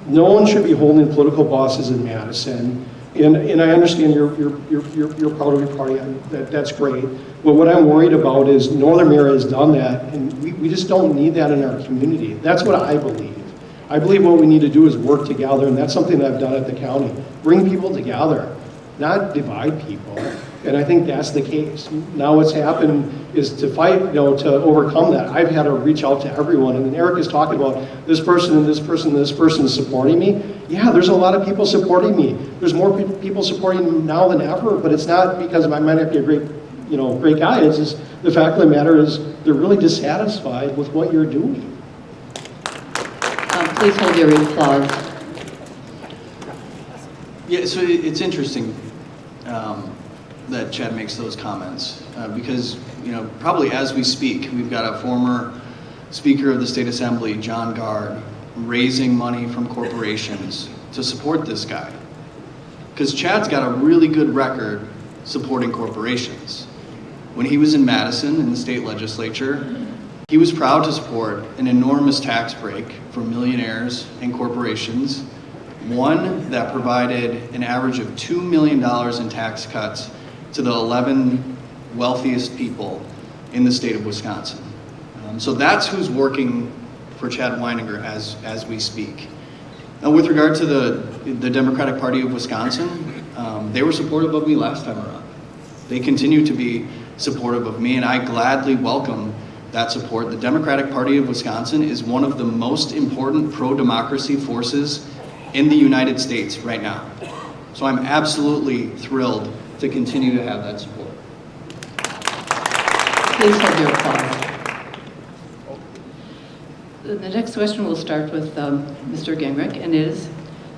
no one should be holding political bosses in Madison. And I understand you're proud of your party. That's great. But what I'm worried about is Northern Mayor has done that, and we just don't need that in our community. That's what I believe. I believe what we need to do is work together, and that's something that I've done at the county. Bring people together, not divide people. And I think that's the case. Now what's happened is to fight, to overcome that. I've had to reach out to everyone. And then Eric is talking about this person and this person and this person is supporting me. Yeah, there's a lot of people supporting me. There's more people supporting me now than ever, but it's not because I might not be a great guy. It's just the fact of the matter is they're really dissatisfied with what you're doing. Please hold your applause. Yeah, so it's interesting that Chad makes those comments because, probably as we speak, we've got a former Speaker of the State Assembly, John Gard, raising money from corporations to support this guy. Because Chad's got a really good record supporting corporations. When he was in Madison in the state legislature, he was proud to support an enormous tax break for millionaires and corporations, one that provided an average of $2 million in tax cuts to the 11 wealthiest people in the state of Wisconsin. So that's who's working for Chad Weininger as we speak. Now, with regard to the Democratic Party of Wisconsin, they were supportive of me last time around. They continue to be supportive of me, and I gladly welcome that support. The Democratic Party of Wisconsin is one of the most important pro-democracy forces in the United States right now. So I'm absolutely thrilled to continue to have that support. Please hold your applause. The next question will start with Mr. Genrich, and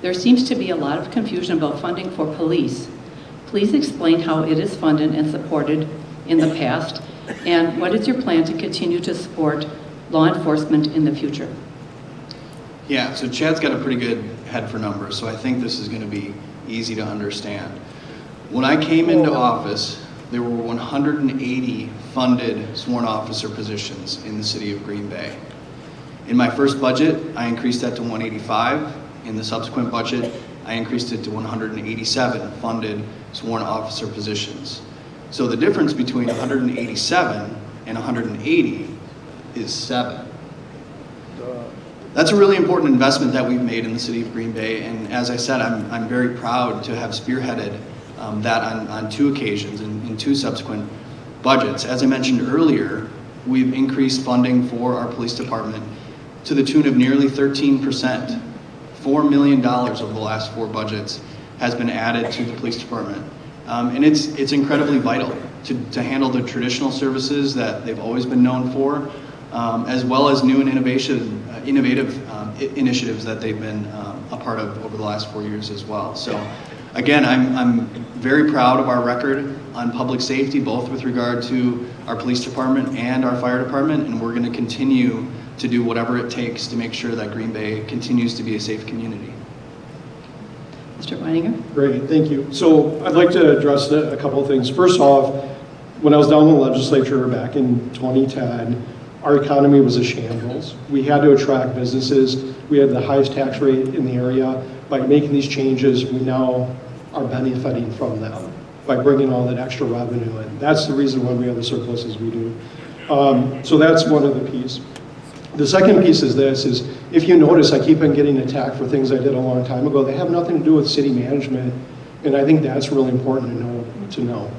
there seems to be a lot of confusion about funding for police. Please explain how it is funded and supported in the past, and what is your plan to continue to support law enforcement in the future? Yeah, so Chad's got a pretty good head for numbers, so I think this is going to be easy to understand. When I came into office, there were 180 funded sworn officer positions in the city of Green Bay. In my first budget, I increased that to 185. In the subsequent budget, I increased it to 187 funded sworn officer positions. So the difference between 187 and 180 is 7. That's a really important investment that we've made in the city of Green Bay, and as I said, I'm very proud to have spearheaded that on 2 occasions in 2 subsequent budgets. As I mentioned earlier, we've increased funding for our police department to the tune of nearly 13%. $4 million over the last 4 budgets has been added to the police department. And it's incredibly vital to handle the traditional services that they've always been known for, as well as new and innovative initiatives that they've been a part of over the last 4 years as well. So again, I'm very proud of our record on public safety, both with regard to our police department and our fire department, and we're going to continue to do whatever it takes to make sure that Green Bay continues to be a safe community. Mr. Weininger? Great, thank you. So I'd like to address a couple of things. First off, when I was down in the legislature back in 2010, our economy was a shambles. We had to attract businesses. We had the highest tax rate in the area. By making these changes, we now are benefiting from them by bringing all that extra revenue in. That's the reason why we have the surpluses we do. So that's one of the pieces. The second piece is this, is if you notice, I keep on getting attacked for things I did a long time ago. They have nothing to do with city management, and I think that's really important to know.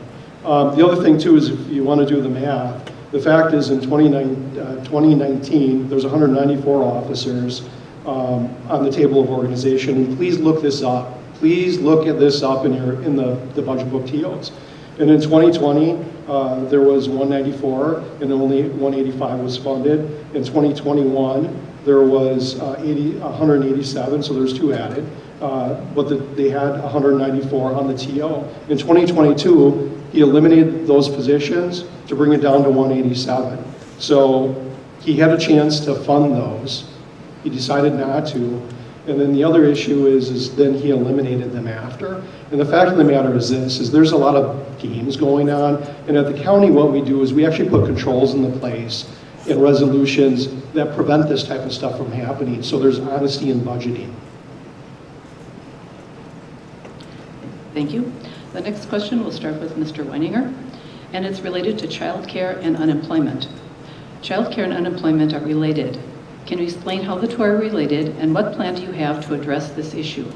The other thing too is if you want to do the math, the fact is in 2019, there's 194 officers on the table of organization. Please look this up. Please look at this up in the budget book TOs. And in 2020, there was 194 and only 185 was funded. In 2021, there was 187, so there's 2 added. But they had 194 on the TO. In 2022, he eliminated those positions to bring it down to 187. So he had a chance to fund those. He decided not to. And then the other issue is then he eliminated them after. And the fact of the matter is this, is there's a lot of games going on. And at the county, what we do is we actually put controls into place and resolutions that prevent this type of stuff from happening. So there's honesty in budgeting. Thank you. The next question will start with Mr. Weininger, and it's related to child care and unemployment. Child care and unemployment are related. Can you explain how the two are related, and what plan do you have to address this issue?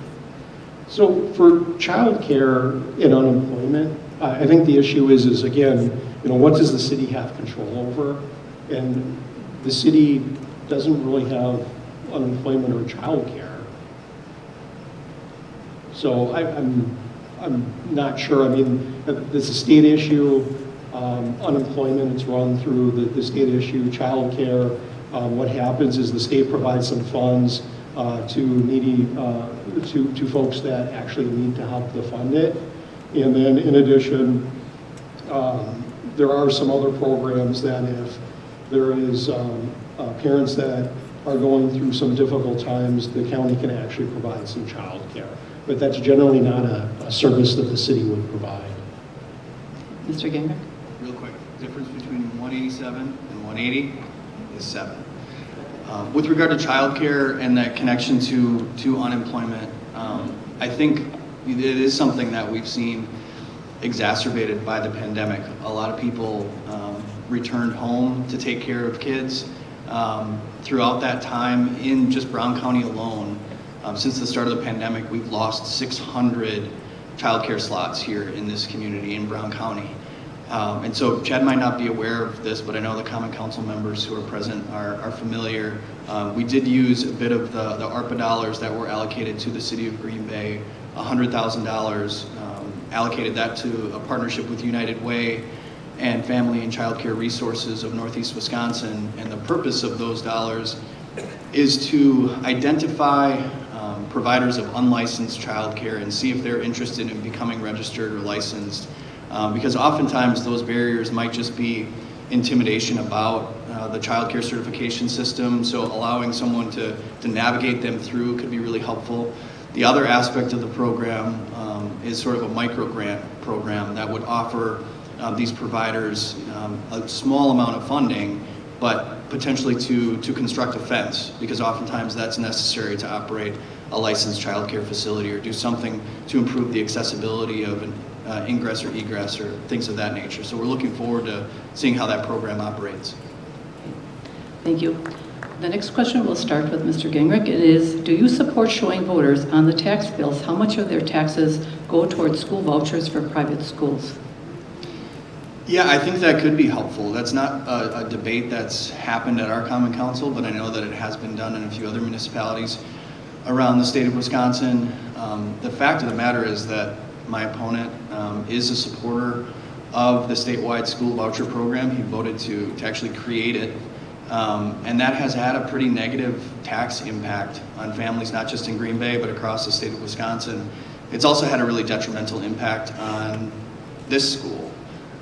So for child care and unemployment, I think the issue is again, what does the city have control over? And the city doesn't really have unemployment or child care. So I'm not sure. I mean, it's a state issue. Unemployment, it's run through the state issue. Child care, what happens is the state provides some funds to needy, to folks that actually need to help to fund it. And then in addition, there are some other programs that if there is parents that are going through some difficult times, the county can actually provide some child care. But that's generally not a service that the city would provide. Mr. Genrich? Real quick, difference between 187 and 180 is 7. With regard to child care and that connection to unemployment, I think it is something that we've seen exacerbated by the pandemic. A lot of people returned home to take care of kids. Throughout that time in just Brown County alone, since the start of the pandemic, we've lost 600 childcare slots here in this community in Brown County. And so Chad might not be aware of this, but I know the Common Council members who are present are familiar. We did use a bit of the ARPA dollars that were allocated to the city of Green Bay, $100,000, allocated that to a partnership with United Way and Family and Child Care Resources of Northeast Wisconsin. And the purpose of those dollars is to identify providers of unlicensed child care and see if they're interested in becoming registered or licensed. Because oftentimes those barriers might just be intimidation about the child care certification system, so allowing someone to navigate them through could be really helpful. The other aspect of the program is sort of a micro grant program that would offer these providers a small amount of funding, but potentially to construct a fence, because oftentimes that's necessary to operate a licensed child care facility or do something to improve the accessibility of an ingress or egress or things of that nature. So we're looking forward to seeing how that program operates. Thank you. The next question will start with Mr. Genrich. It is, do you support showing voters on the tax bills how much of their taxes go towards school vouchers for private schools? Yeah, I think that could be helpful. That's not a debate that's happened at our Common Council, but I know that it has been done in a few other municipalities around the state of Wisconsin. The fact of the matter is that my opponent is a supporter of the statewide school voucher program. He voted to actually create it. And that has had a pretty negative tax impact on families, not just in Green Bay, but across the state of Wisconsin. It's also had a really detrimental impact on this school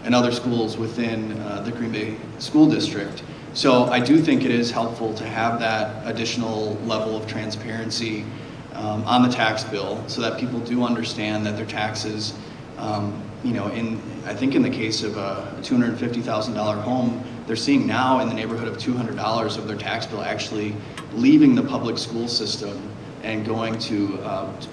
and other schools within the Green Bay School District. So I do think it is helpful to have that additional level of transparency on the tax bill so that people do understand that their taxes, I think in the case of a $250,000 home, they're seeing now in the neighborhood of $200 of their tax bill actually leaving the public school system and going to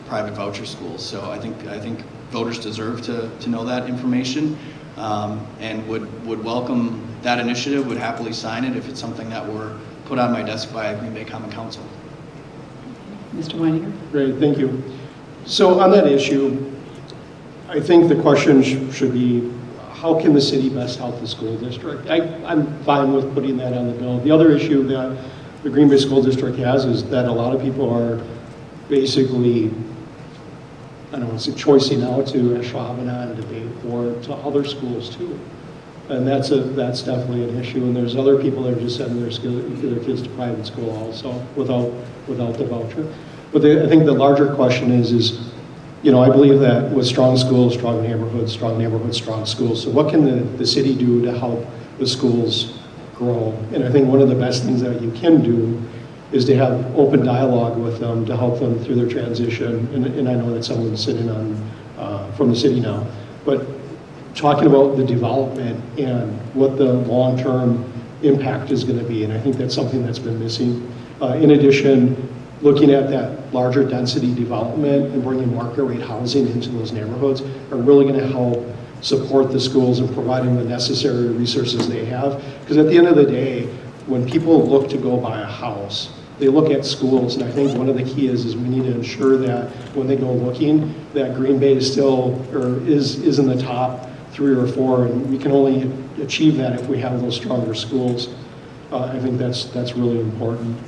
private voucher schools. So I think voters deserve to know that information. And would welcome that initiative, would happily sign it if it's something that were put on my desk by a Green Bay Common Council. Mr. Weininger? Great, thank you. So on that issue, I think the question should be, how can the city best help the school district? I'm fine with putting that on the bill. The other issue that the Green Bay School District has is that a lot of people are basically, I don't want to say choicing out to Ashwaubenon and debate or to other schools too. And that's definitely an issue. And there's other people that are just sending their kids to private school also without the voucher. But I think the larger question is, I believe that with strong schools, strong neighborhoods, strong schools. So what can the city do to help the schools grow? And I think one of the best things that you can do is to have open dialogue with them to help them through their transition. And I know that someone's sitting on from the city now, but talking about the development and what the long-term impact is going to be. And I think that's something that's been missing. In addition, looking at that larger density development and bringing market rate housing into those neighborhoods are really going to help support the schools and providing the necessary resources they have. Because at the end of the day, when people look to go buy a house, they look at schools, and I think one of the key is we need to ensure that when they go looking, that Green Bay is still, or is in the top 3 or 4, and we can only achieve that if we have those stronger schools. I think that's really important.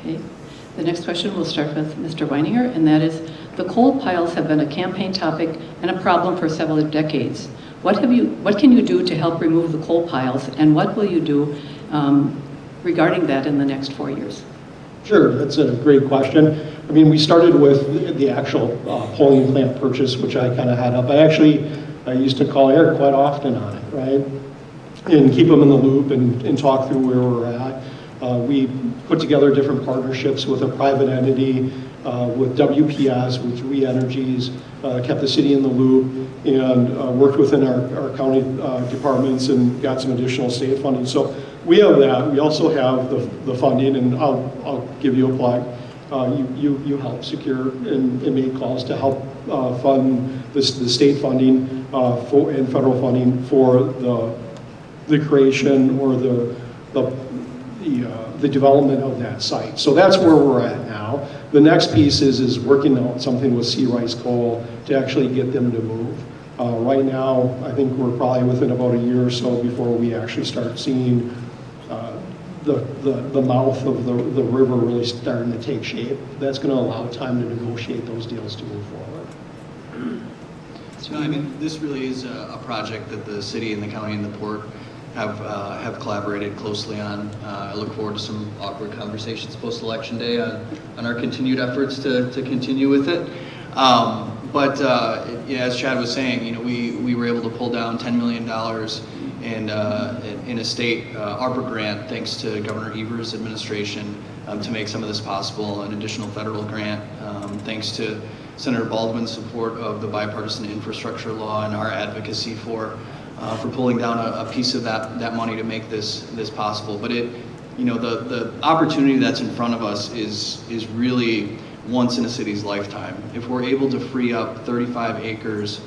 Okay. The next question will start with Mr. Weininger, and that is, the coal piles have been a campaign topic and a problem for several decades. What can you do to help remove the coal piles, and what will you do regarding that in the next 4 years? Sure, that's a great question. I mean, we started with the actual polling plant purchase, which I kind of had up. I used to call Eric quite often on it, right? And keep him in the loop and talk through where we're at. We put together different partnerships with a private entity, with WPS, with Three Energies, kept the city in the loop, and worked within our county departments and got some additional state funding. So we have that. We also have the funding, and I'll give you a plug. You helped secure and make calls to help fund the state funding and federal funding for the creation or the development of that site. So that's where we're at now. The next piece is working on something with Sea Rice Coal to actually get them to move. Right now, I think we're probably within about a year or so before we actually start seeing the mouth of the river really starting to take shape. That's going to allow time to negotiate those deals to move forward. So, I mean, this really is a project that the city and the county and the port have collaborated closely on. I look forward to some awkward conversations post-election day on our continued efforts to continue with it. But as Chad was saying, we were able to pull down $10 million in a state ARPA grant, thanks to Governor Evers' administration, to make some of this possible. An additional federal grant, thanks to Senator Baldwin's support of the bipartisan infrastructure law and our advocacy for pulling down a piece of that money to make this possible. But the opportunity that's in front of us is really once in a city's lifetime. If we're able to free up 35 acres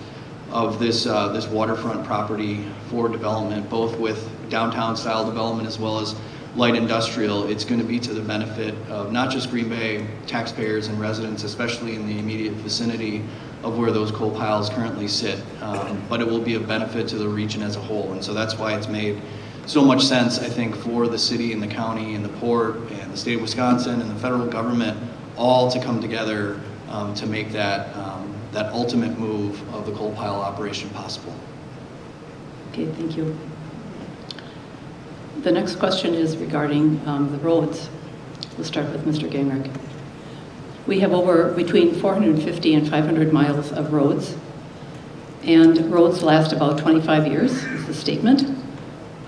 of this waterfront property for development, both with downtown style development as well as light industrial, it's going to be to the benefit of not just Green Bay taxpayers and residents, especially in the immediate vicinity of where those coal piles currently sit, but it will be of benefit to the region as a whole. And so that's why it's made so much sense, I think, for the city and the county and the port and the state of Wisconsin and the federal government all to come together to make that, that ultimate move of the coal pile operation possible. Okay, thank you. The next question is regarding the roads. We'll start with Mr. Genrich. We have over between 450 and 500 miles of roads, and roads last about 25 years, is the statement.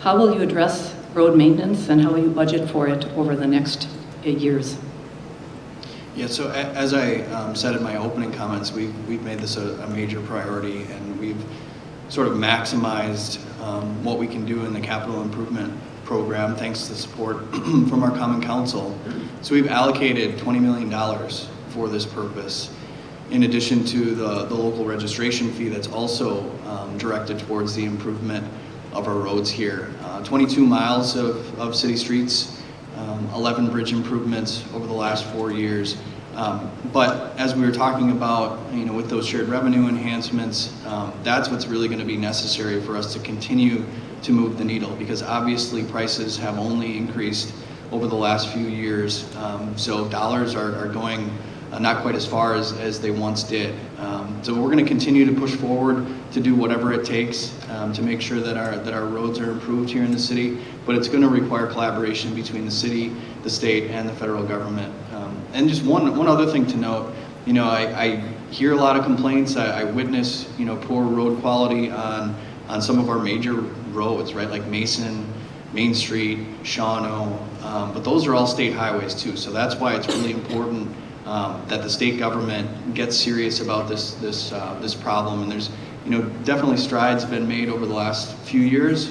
How will you address road maintenance and how will you budget for it over the next years? Yeah, so as I said in my opening comments, we've made this a major priority, and we've sort of maximized what we can do in the capital improvement program thanks to the support from our Common Council. So we've allocated $20 million for this purpose, in addition to the local registration fee that's also directed towards the improvement of our roads here. 22 miles of city streets, 11 bridge improvements over the last 4 years. But as we were talking about, with those shared revenue enhancements, that's what's really going to be necessary for us to continue to move the needle, because obviously prices have only increased over the last few years. So dollars are going not quite as far as they once did. So we're going to continue to push forward to do whatever it takes to make sure that our roads are improved here in the city, but it's going to require collaboration between the city, the state, and the federal government. And just one other thing to note, I hear a lot of complaints. I witness, poor road quality on some of our major roads, right, like Mason, Main Street, Shawano, but those are all state highways too. So that's why it's really important that the state government gets serious about this problem. And there's definitely strides been made over the last few years,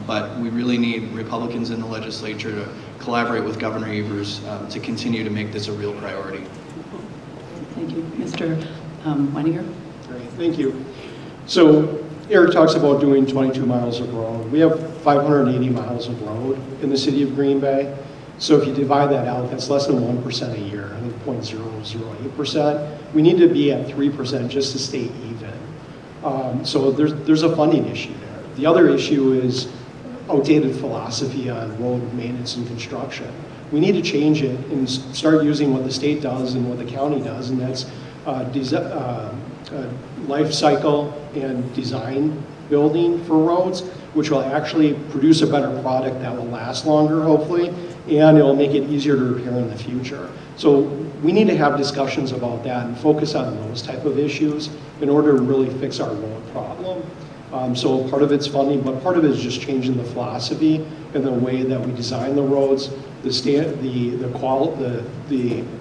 but we really need Republicans in the legislature to collaborate with Governor Evers to continue to make this a real priority. Thank you. Mr. Weininger? Great, thank you. So Eric talks about doing 22 miles of road. We have 580 miles of road in the city of Green Bay. So if you divide that out, that's less than 1% a year, I think 0.008%. We need to be at 3% just to stay even. So there's a funding issue there. The other issue is outdated philosophy on road maintenance and construction. We need to change it and start using what the state does and what the county does, and that's life cycle and design building for roads, which will actually produce a better product that will last longer, hopefully, and it'll make it easier to repair in the future. So we need to have discussions about that and focus on those type of issues in order to really fix our road problem. So part of it's funding, but part of it is just changing the philosophy and the way that we design the roads, the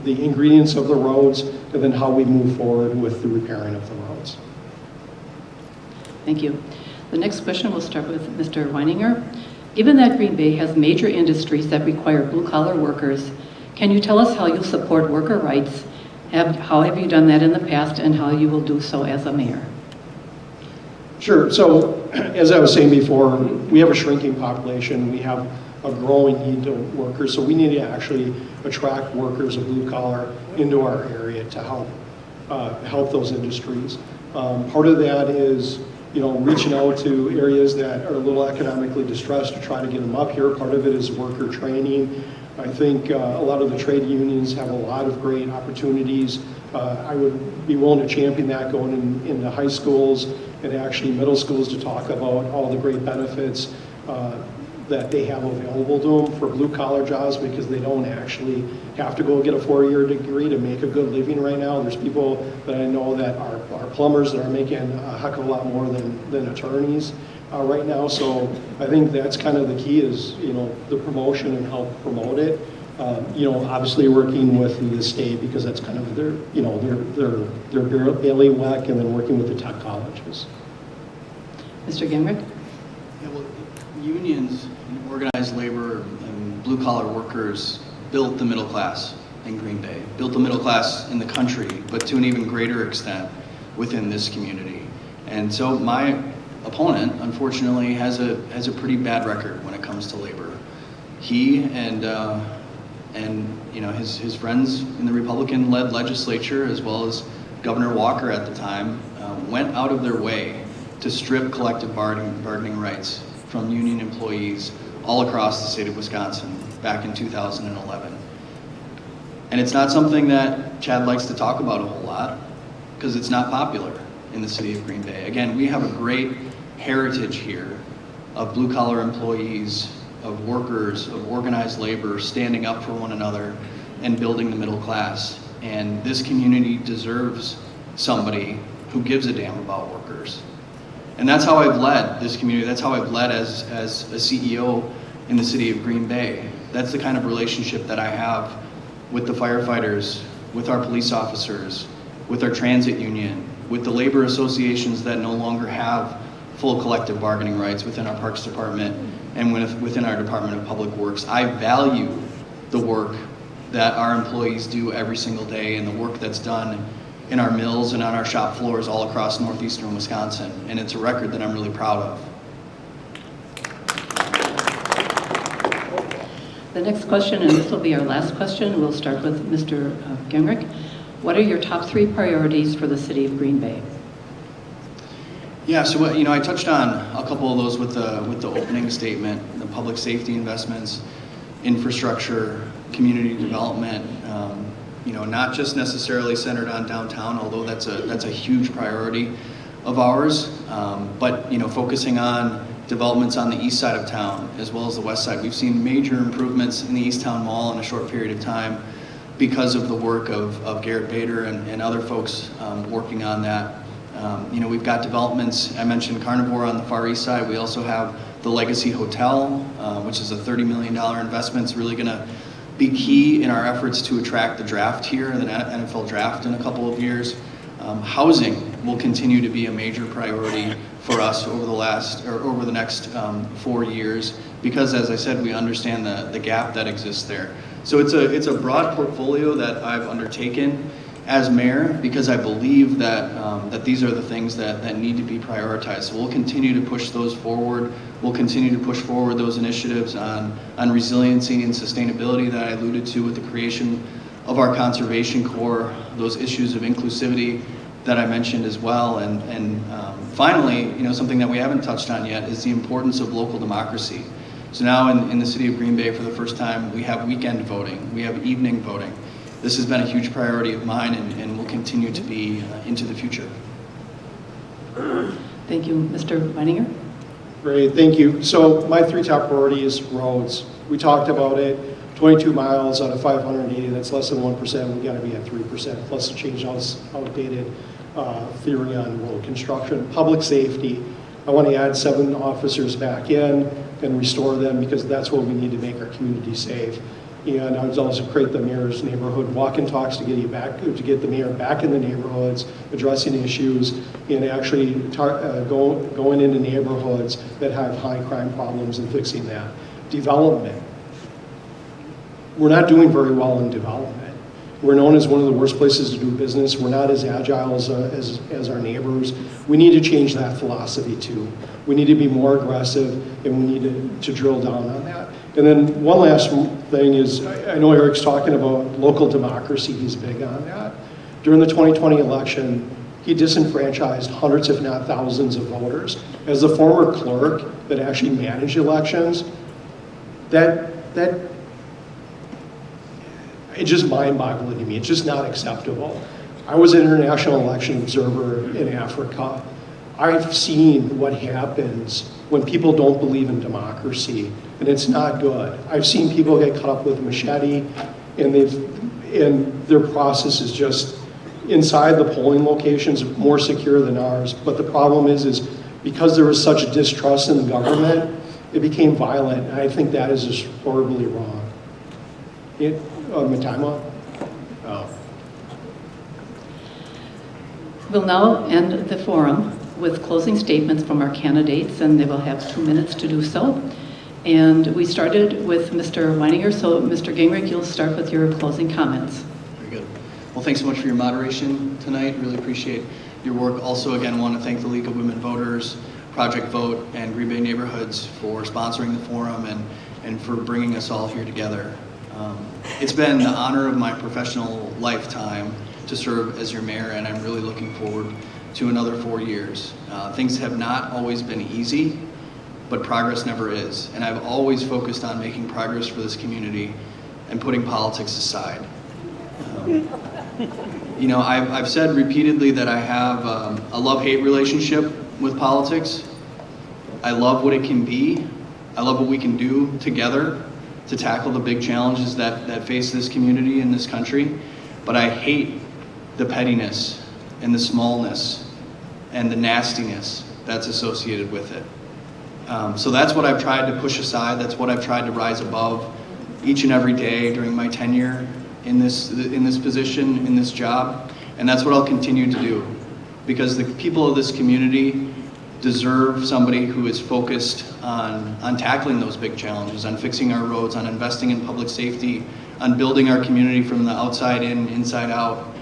ingredients of the roads, and then how we move forward with the repairing of the roads. Thank you. The next question will start with Mr. Weininger. Given that Green Bay has major industries that require blue-collar workers, can you tell us how you'll support worker rights? How have you done that in the past, and how you will do so as a mayor? Sure. So, as I was saying before, we have a shrinking population. We have a growing need to workers, so we need to actually attract workers of blue collar into our area to help those industries. Part of that is, reaching out to areas that are a little economically distressed to try to get them up here. Part of it is worker training. I think a lot of the trade unions have a lot of great opportunities. I would be willing to champion that going into high schools and actually middle schools to talk about all the great benefits that they have available to them for blue-collar jobs, because they don't actually have to go get a 4-year degree to make a good living right now. There's people that I know that are plumbers that are making a heck of a lot more than attorneys right now. So I think that's kind of the key is, the promotion and help promote it. Obviously working with the state, because that's kind of their bailiwick, and then working with the tech colleges. Mr. Genrich? Yeah, well, unions and organized labor and blue-collar workers built the middle class in Green Bay, built the middle class in the country, but to an even greater extent within this community. And so my opponent, unfortunately, has a pretty bad record when it comes to labor. He and his friends in the Republican-led legislature, as well as Governor Walker at the time went out of their way to strip collective bargaining rights from union employees all across the state of Wisconsin back in 2011. And it's not something that Chad likes to talk about a whole lot because it's not popular in the city of Green Bay. Again, we have a great heritage here of blue-collar employees, of workers, of organized labor standing up for one another and building the middle class. And this community deserves somebody who gives a damn about workers. And that's how I've led this community. That's how I've led as a CEO in the city of Green Bay. That's the kind of relationship that I have with the firefighters, with our police officers, with our transit union, with the labor associations that no longer have full collective bargaining rights within our Parks Department and within our Department of Public Works. I value the work that our employees do every single day and the work that's done in our mills and on our shop floors all across northeastern Wisconsin. And it's a record that I'm really proud of. The next question, and this will be our last question, we'll start with Mr. Genrich. What are your top 3 priorities for the city of Green Bay? Yeah, so I touched on a couple of those with the opening statement: the public safety investments, infrastructure, community development. Not just necessarily centered on downtown, although that's a huge priority of ours, but focusing on developments on the east side of town as well as the west side. We've seen major improvements in the East Town Mall in a short period of time because of the work of Garrett Bader and other folks working on that. We've got developments. I mentioned Carnivore on the far east side. We also have the Legacy Hotel, which is a $30 million investment. It's really going to be key in our efforts to attract the draft here, the NFL draft in a couple of years. Housing will continue to be a major priority for us over the next 4 years because, as I said, we understand the gap that exists there. So it's a broad portfolio that I've undertaken as mayor because I believe that these are the things that need to be prioritized. So we'll continue to push those forward. We'll continue to push forward those initiatives on resiliency and sustainability that I alluded to with the creation of our conservation corps, those issues of inclusivity that I mentioned as well. And finally, something that we haven't touched on yet is the importance of local democracy. So now in the city of Green Bay, for the first time, we have weekend voting. We have evening voting. This has been a huge priority of mine and will continue to be into the future. Thank you. Mr. Weininger? Great, thank you. So my 3 top priorities: roads. We talked about it. 22 miles out of 580, that's less than 1%. We've got to be at 3%, plus to change outdated theory on road construction. Public safety, I want to add 7 officers back in and restore them because that's what we need to make our community safe. And I would also create the mayor's neighborhood walk and talks to get the mayor back in the neighborhoods, addressing issues, and actually going into neighborhoods that have high crime problems and fixing that. Development. We're not doing very well in development. We're known as one of the worst places to do business. We're not as agile as our neighbors. We need to change that philosophy too. We need to be more aggressive, and we need to drill down on that. And then one last thing is, I know Eric's talking about local democracy. He's big on that. During the 2020 election, he disenfranchised hundreds, if not thousands, of voters. As the former clerk that actually managed elections, it's just mind-boggling to me. It's just not acceptable. I was an international election observer in Africa. I've seen what happens when people don't believe in democracy, and it's not good. I've seen people get cut up with a machete, and their process is just inside the polling locations more secure than ours. But the problem is because there was such distrust in the government, it became violent, and I think that is just horribly wrong. My time up? Oh. We'll now end the forum with closing statements from our candidates, and they will have 2 minutes to do so. And we started with Mr. Weininger, so Mr. Genrich, you'll start with your closing comments. Very good. Well, thanks so much for your moderation tonight. Really appreciate your work. Also, again, want to thank the League of Women Voters, Project Vote, and Green Bay Neighborhoods for sponsoring the forum and for bringing us all here together. It's been the honor of my professional lifetime to serve as your mayor, and I'm really looking forward to another 4 years. Things have not always been easy, but progress never is. And I've always focused on making progress for this community and putting politics aside. You know, I've said repeatedly that I have a love-hate relationship with politics. I love what it can be. I love what we can do together to tackle the big challenges that face this community and this country. But I hate the pettiness and the smallness and the nastiness that's associated with it. So that's what I've tried to push aside. That's what I've tried to rise above each and every day during my tenure in this position, in this job. And that's what I'll continue to do, because the people of this community deserve somebody who is focused on tackling those big challenges, on fixing our roads, on investing in public safety, on building our community from the outside in, inside out.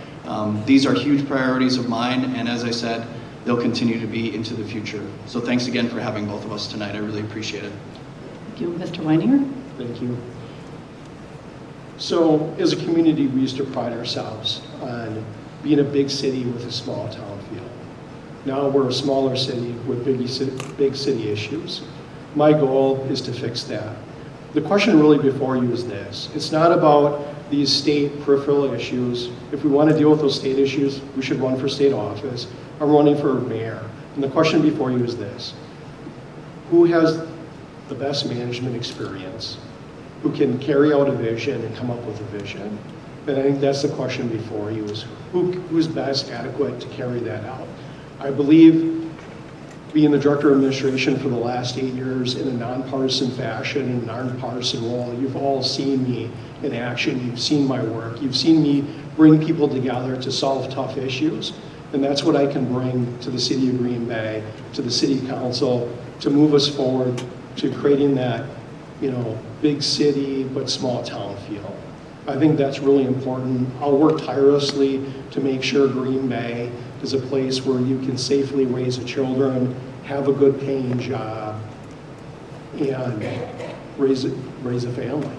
These are huge priorities of mine, and as I said, they'll continue to be into the future. So thanks again for having both of us tonight. I really appreciate it. Thank you. Mr. Weininger? Thank you. So as a community, we used to pride ourselves on being a big city with a small town feel. Now we're a smaller city with big city issues. My goal is to fix that. The question really before you is this. It's not about these state peripheral issues. If we want to deal with those state issues, we should run for state office. I'm running for mayor. And the question before you is this. Who has the best management experience? Who can carry out a vision and come up with a vision? And I think that's the question before you is who's best adequate to carry that out? I believe being the director of administration for the last 8 years in a nonpartisan fashion, in a nonpartisan role, you've all seen me in action. You've seen my work. You've seen me bring people together to solve tough issues. And that's what I can bring to the city of Green Bay, to the city council, to move us forward to creating that, you know, big city but small town feel. I think that's really important. I'll work tirelessly to make sure Green Bay is a place where you can safely raise children, have a good paying job, and raise a family.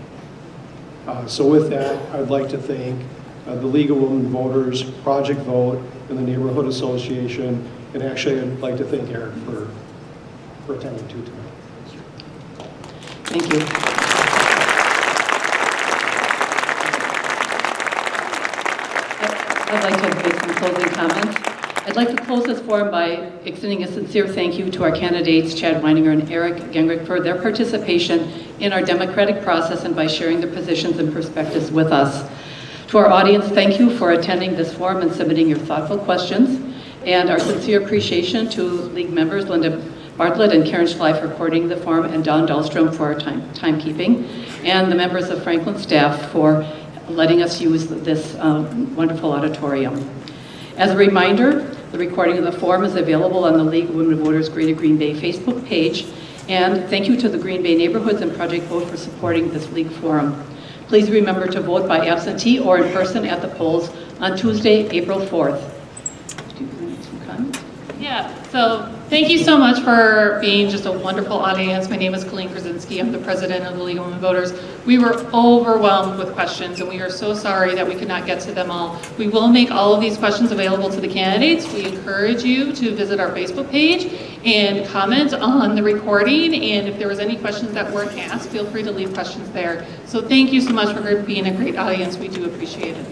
So with that, I'd like to thank the League of Women Voters, Project Vote, and the Neighborhood Association, and actually I'd like to thank Eric for attending too tonight. Thank you. I'd like to make some closing comments. I'd like to close this forum by extending a sincere thank you to our candidates, Chad Weininger and Eric Genrich, for their participation in our democratic process and by sharing their positions and perspectives with us. To our audience, thank you for attending this forum and submitting your thoughtful questions. And our sincere appreciation to League members Linda Bartlett and Karen Schleif for coordinating the forum, and Don Dahlstrom for our timekeeping, and the members of Franklin staff for letting us use this wonderful auditorium. As a reminder, the recording of the forum is available on the League of Women Voters Greater Green Bay Facebook page. And thank you to the Green Bay Neighborhoods and Project Vote for supporting this League forum. Please remember to vote by absentee or in person at the polls on Tuesday, April 4th. Do you want some comments? Yeah, so thank you so much for being just a wonderful audience. My name is Colleen Krasinski. I'm the president of the League of Women Voters. We were overwhelmed with questions, and we are so sorry that we could not get to them all. We will make all of these questions available to the candidates. We encourage you to visit our Facebook page and comment on the recording, and if there was any questions that weren't asked, feel free to leave questions there. So thank you so much for being a great audience. We do appreciate it.